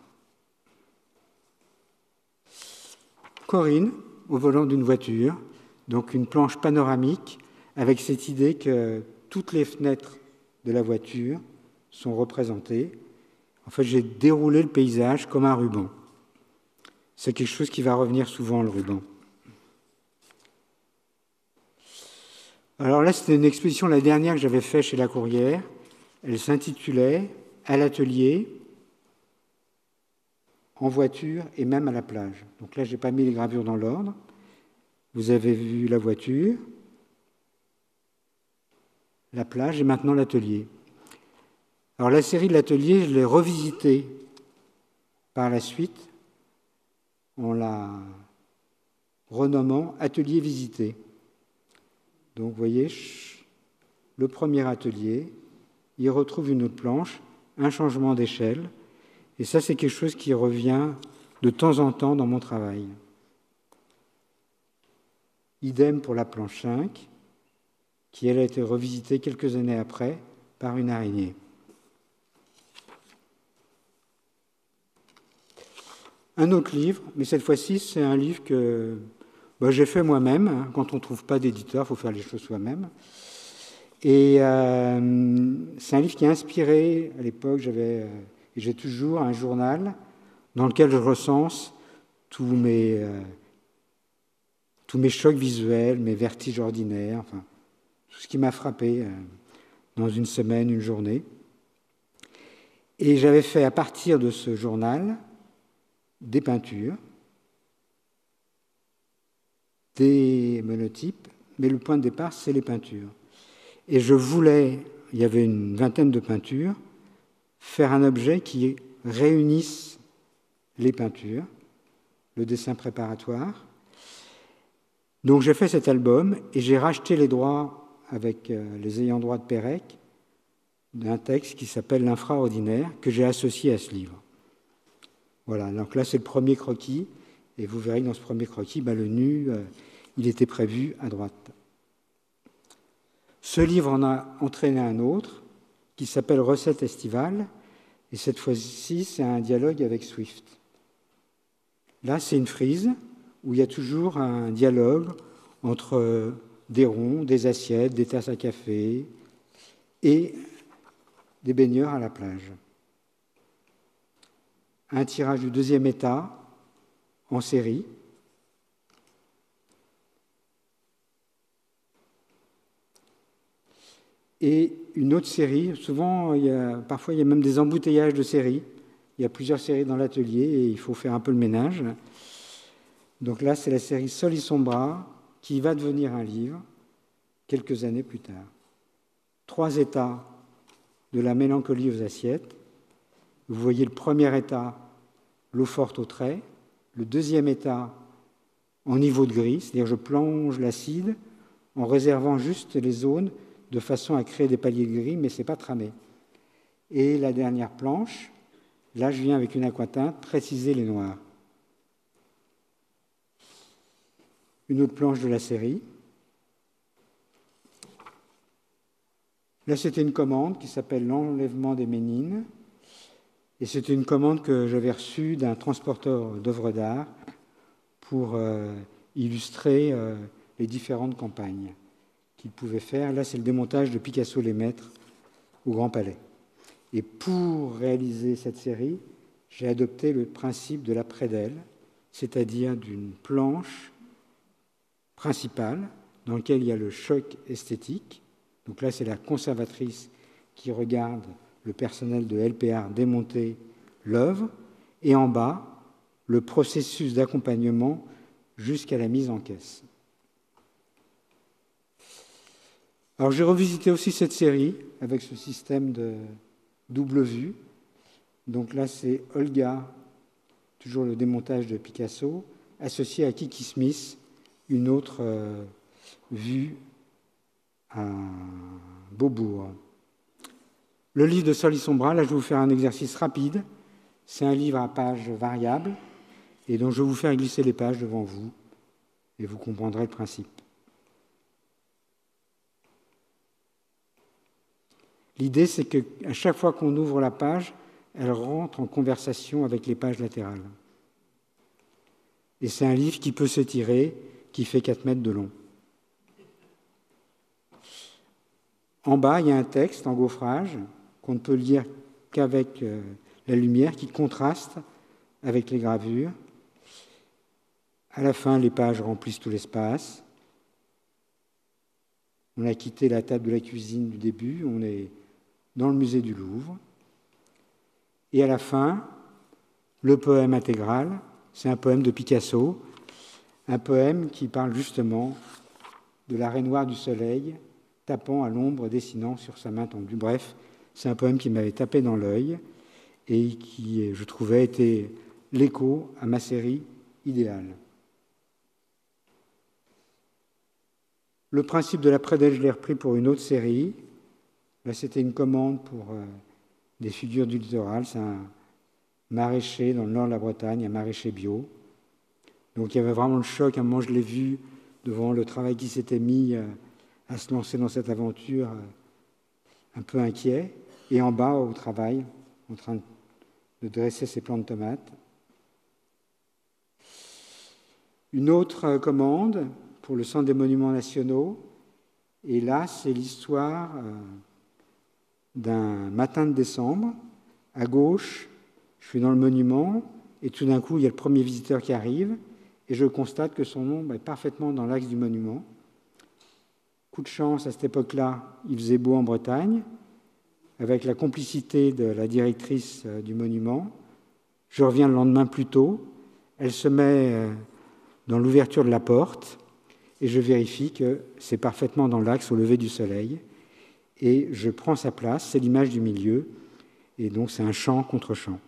Corinne, au volant d'une voiture, donc une planche panoramique avec cette idée que toutes les fenêtres de la voiture sont représentées. En fait, j'ai déroulé le paysage comme un ruban. C'est quelque chose qui va revenir souvent, le ruban. Alors là, c'était une exposition, la dernière que j'avais faite chez La Courrière. Elle s'intitulait « À l'atelier, en voiture et même à la plage ». Donc là, je n'ai pas mis les gravures dans l'ordre. Vous avez vu la voiture, la plage et maintenant l'atelier. Alors la série de l'atelier, je l'ai revisitée par la suite en la renommant « Atelier visité ». Donc vous voyez, le premier atelier, il retrouve une autre planche, un changement d'échelle, et ça c'est quelque chose qui revient de temps en temps dans mon travail. Idem pour la planche 5, qui elle a été revisitée quelques années après par une araignée. Un autre livre, mais cette fois-ci c'est un livre que j'ai fait moi-même. Quand on ne trouve pas d'éditeur, il faut faire les choses soi-même. Et c'est un livre qui est inspiré, à l'époque, j'ai toujours un journal dans lequel je recense tous mes chocs visuels, mes vertiges ordinaires, enfin, tout ce qui m'a frappé dans une semaine, une journée. Et j'avais fait à partir de ce journal des peintures, des monotypes, mais le point de départ, c'est les peintures. Et je voulais, il y avait une vingtaine de peintures, faire un objet qui réunisse les peintures, le dessin préparatoire. Donc j'ai fait cet album et j'ai racheté les droits avec les ayants droit de Pérec d'un texte qui s'appelle L'Infraordinaire, que j'ai associé à ce livre. Voilà, donc là c'est le premier croquis, et vous verrez que dans ce premier croquis, le nu, il était prévu à droite. Ce livre en a entraîné un autre, qui s'appelle Recettes estivales, et cette fois-ci, c'est un dialogue avec Swift. Là, c'est une frise où il y a toujours un dialogue entre des ronds, des assiettes, des tasses à café et des baigneurs à la plage. Un tirage du deuxième état en série. Et une autre série, souvent, parfois il y a même des embouteillages de séries. Il y a plusieurs séries dans l'atelier et il faut faire un peu le ménage. Donc là, c'est la série Sol y Sombra qui va devenir un livre quelques années plus tard. 3 états de la mélancolie aux assiettes. Vous voyez le premier état, l'eau forte au trait. Le deuxième état, en niveau de gris, c'est-à-dire je plonge l'acide en réservant juste les zones de façon à créer des paliers de gris, mais ce n'est pas tramé. Et la dernière planche, là je viens avec une aquatinte préciser les noirs. Une autre planche de la série. Là c'était une commande qui s'appelle L'enlèvement des Ménines. Et c'était une commande que j'avais reçue d'un transporteur d'œuvres d'art pour illustrer les différentes campagnes qu'il pouvait faire. Là, c'est le démontage de Picasso les Maîtres au Grand Palais. Et pour réaliser cette série, j'ai adopté le principe de la prédelle, c'est-à-dire d'une planche principale dans laquelle il y a le choc esthétique. Donc là, c'est la conservatrice qui regarde le personnel de LPR démonter l'œuvre, et en bas, le processus d'accompagnement jusqu'à la mise en caisse. Alors j'ai revisité aussi cette série avec ce système de double vue. Donc là, c'est Olga, toujours le démontage de Picasso, associé à Kiki Smith, une autre vue à Beaubourg. Le livre de Sol y Sombra, là je vais vous faire un exercice rapide. C'est un livre à pages variables et dont je vais vous faire glisser les pages devant vous et vous comprendrez le principe. L'idée, c'est qu'à chaque fois qu'on ouvre la page, elle rentre en conversation avec les pages latérales. Et c'est un livre qui peut s'étirer, qui fait 4 mètres de long. En bas, il y a un texte en gaufrage qu'on ne peut lire qu'avec la lumière, qui contraste avec les gravures. À la fin, les pages remplissent tout l'espace. On a quitté la table de la cuisine du début, on est dans le musée du Louvre. Et à la fin, le poème intégral, c'est un poème de Picasso, un poème qui parle justement de la raie noire du soleil tapant à l'ombre, dessinant sur sa main tendue. Bref, c'est un poème qui m'avait tapé dans l'œil et qui, je trouvais, était l'écho à ma série idéale. Le principe de la prédelle, je l'ai repris pour une autre série. Là, c'était une commande pour des figures du littoral. C'est un maraîcher dans le nord de la Bretagne, un maraîcher bio. Donc il y avait vraiment le choc. À un moment, je l'ai vu devant le travail qui s'était mis à se lancer dans cette aventure, un peu inquiet. Et en bas, au travail, en train de dresser ses plants de tomates. Une autre commande pour le Centre des Monuments Nationaux. Et là, c'est l'histoire d'un matin de décembre. À gauche, je suis dans le monument et tout d'un coup, il y a le premier visiteur qui arrive et je constate que son ombre est parfaitement dans l'axe du monument. Coup de chance, à cette époque-là, il faisait beau en Bretagne. Avec la complicité de la directrice du monument, je reviens le lendemain plus tôt. Elle se met dans l'ouverture de la porte et je vérifie que c'est parfaitement dans l'axe au lever du soleil. Et je prends sa place, c'est l'image du milieu, et donc c'est un champ contre champ.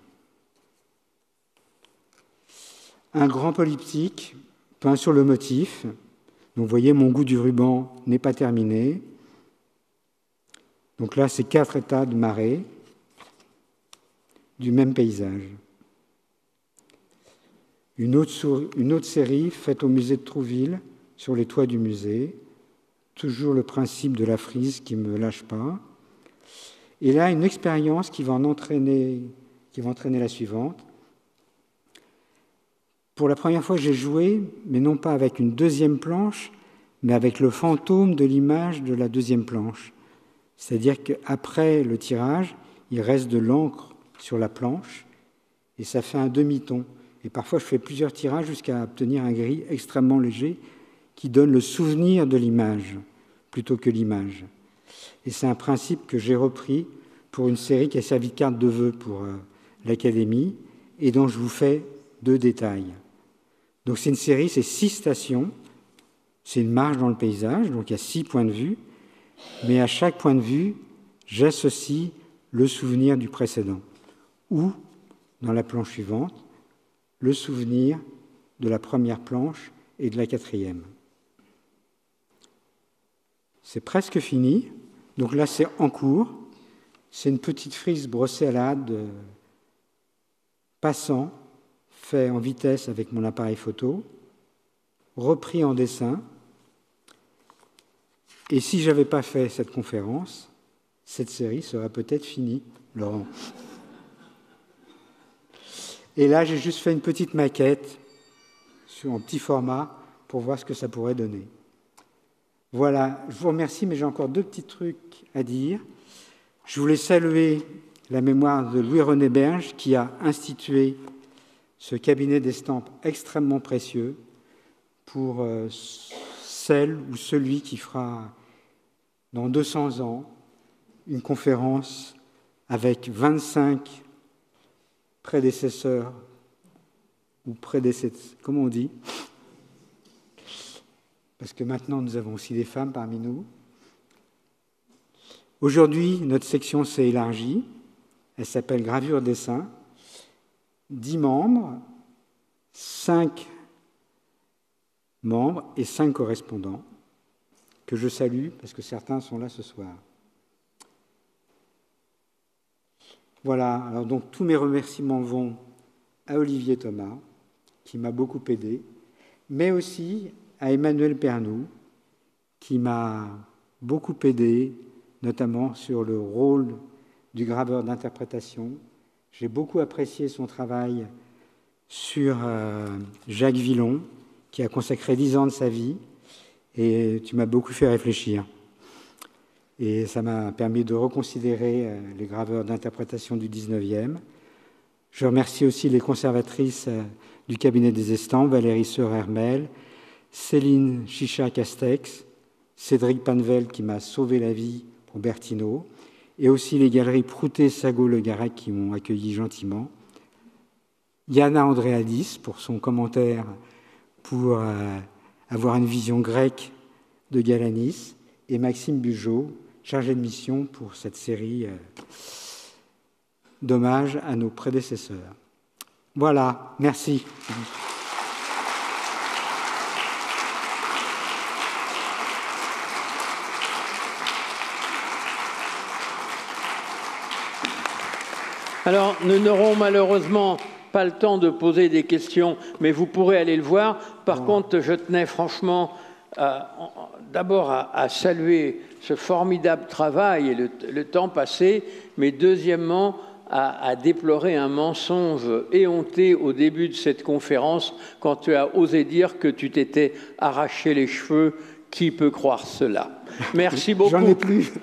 Un grand polyptyque peint sur le motif. Donc vous voyez, mon goût du ruban n'est pas terminé. Donc là, c'est 4 états de marée du même paysage. Une autre série faite au musée de Trouville, sur les toits du musée. Toujours le principe de la frise qui ne me lâche pas. Et là, une expérience qui va entraîner la suivante. Pour la première fois, j'ai joué, mais non pas avec une deuxième planche, mais avec le fantôme de l'image de la deuxième planche. C'est-à-dire qu'après le tirage, il reste de l'encre sur la planche et ça fait un demi-ton. Et parfois, je fais plusieurs tirages jusqu'à obtenir un gris extrêmement léger qui donne le souvenir de l'image plutôt que l'image. Et c'est un principe que j'ai repris pour une série qui a servi de carte de vœux pour l'Académie et dont je vous fais 2 détails. Donc c'est une série, c'est 6 stations, c'est une marche dans le paysage, donc il y a 6 points de vue, mais à chaque point de vue, j'associe le souvenir du précédent, ou, dans la planche suivante, le souvenir de la première planche et de la 4e. C'est presque fini, donc là c'est en cours, c'est une petite frise brossée à la hâte de passant, fait en vitesse avec mon appareil photo, repris en dessin. Et si je n'avais pas fait cette conférence, cette série serait peut-être finie, Laurent. Et là, j'ai juste fait une petite maquette en petit format pour voir ce que ça pourrait donner. Voilà, je vous remercie, mais j'ai encore 2 petits trucs à dire. Je voulais saluer la mémoire de Louis-René Berge qui a institué ce cabinet d'estampes extrêmement précieux pour celle ou celui qui fera dans 200 ans une conférence avec 25 prédécesseurs ou prédécesseurs, comment on dit ? Parce que maintenant nous avons aussi des femmes parmi nous. Aujourd'hui, notre section s'est élargie. Elle s'appelle Gravure-Dessin. 10 membres, 5 membres et 5 correspondants que je salue parce que certains sont là ce soir. Voilà, alors donc tous mes remerciements vont à Olivier Thomas, qui m'a beaucoup aidé, mais aussi à Emmanuel Pernoud, qui m'a beaucoup aidé, notamment sur le rôle du graveur d'interprétation. J'ai beaucoup apprécié son travail sur Jacques Villon, qui a consacré 10 ans de sa vie, et tu m'as beaucoup fait réfléchir. Et ça m'a permis de reconsidérer les graveurs d'interprétation du 19e. Je remercie aussi les conservatrices du cabinet des estampes, Valérie Sœur-Hermel, Céline Chicha-Castex, Cédric Panvel qui m'a sauvé la vie pour Bertino, et aussi les galeries Prouté, Sago, Le Garec qui m'ont accueilli gentiment. Yana Andréadis pour son commentaire pour avoir une vision grecque de Galanis, et Maxime Bugeaud, chargé de mission pour cette série d'hommages à nos prédécesseurs. Voilà, merci. Alors, nous n'aurons malheureusement pas le temps de poser des questions, mais vous pourrez aller le voir. Par contre, je tenais franchement d'abord à saluer ce formidable travail et le temps passé, mais deuxièmement à déplorer un mensonge éhonté au début de cette conférence quand tu as osé dire que tu t'étais arraché les cheveux. Qui peut croire cela? Merci beaucoup. J'en ai plus.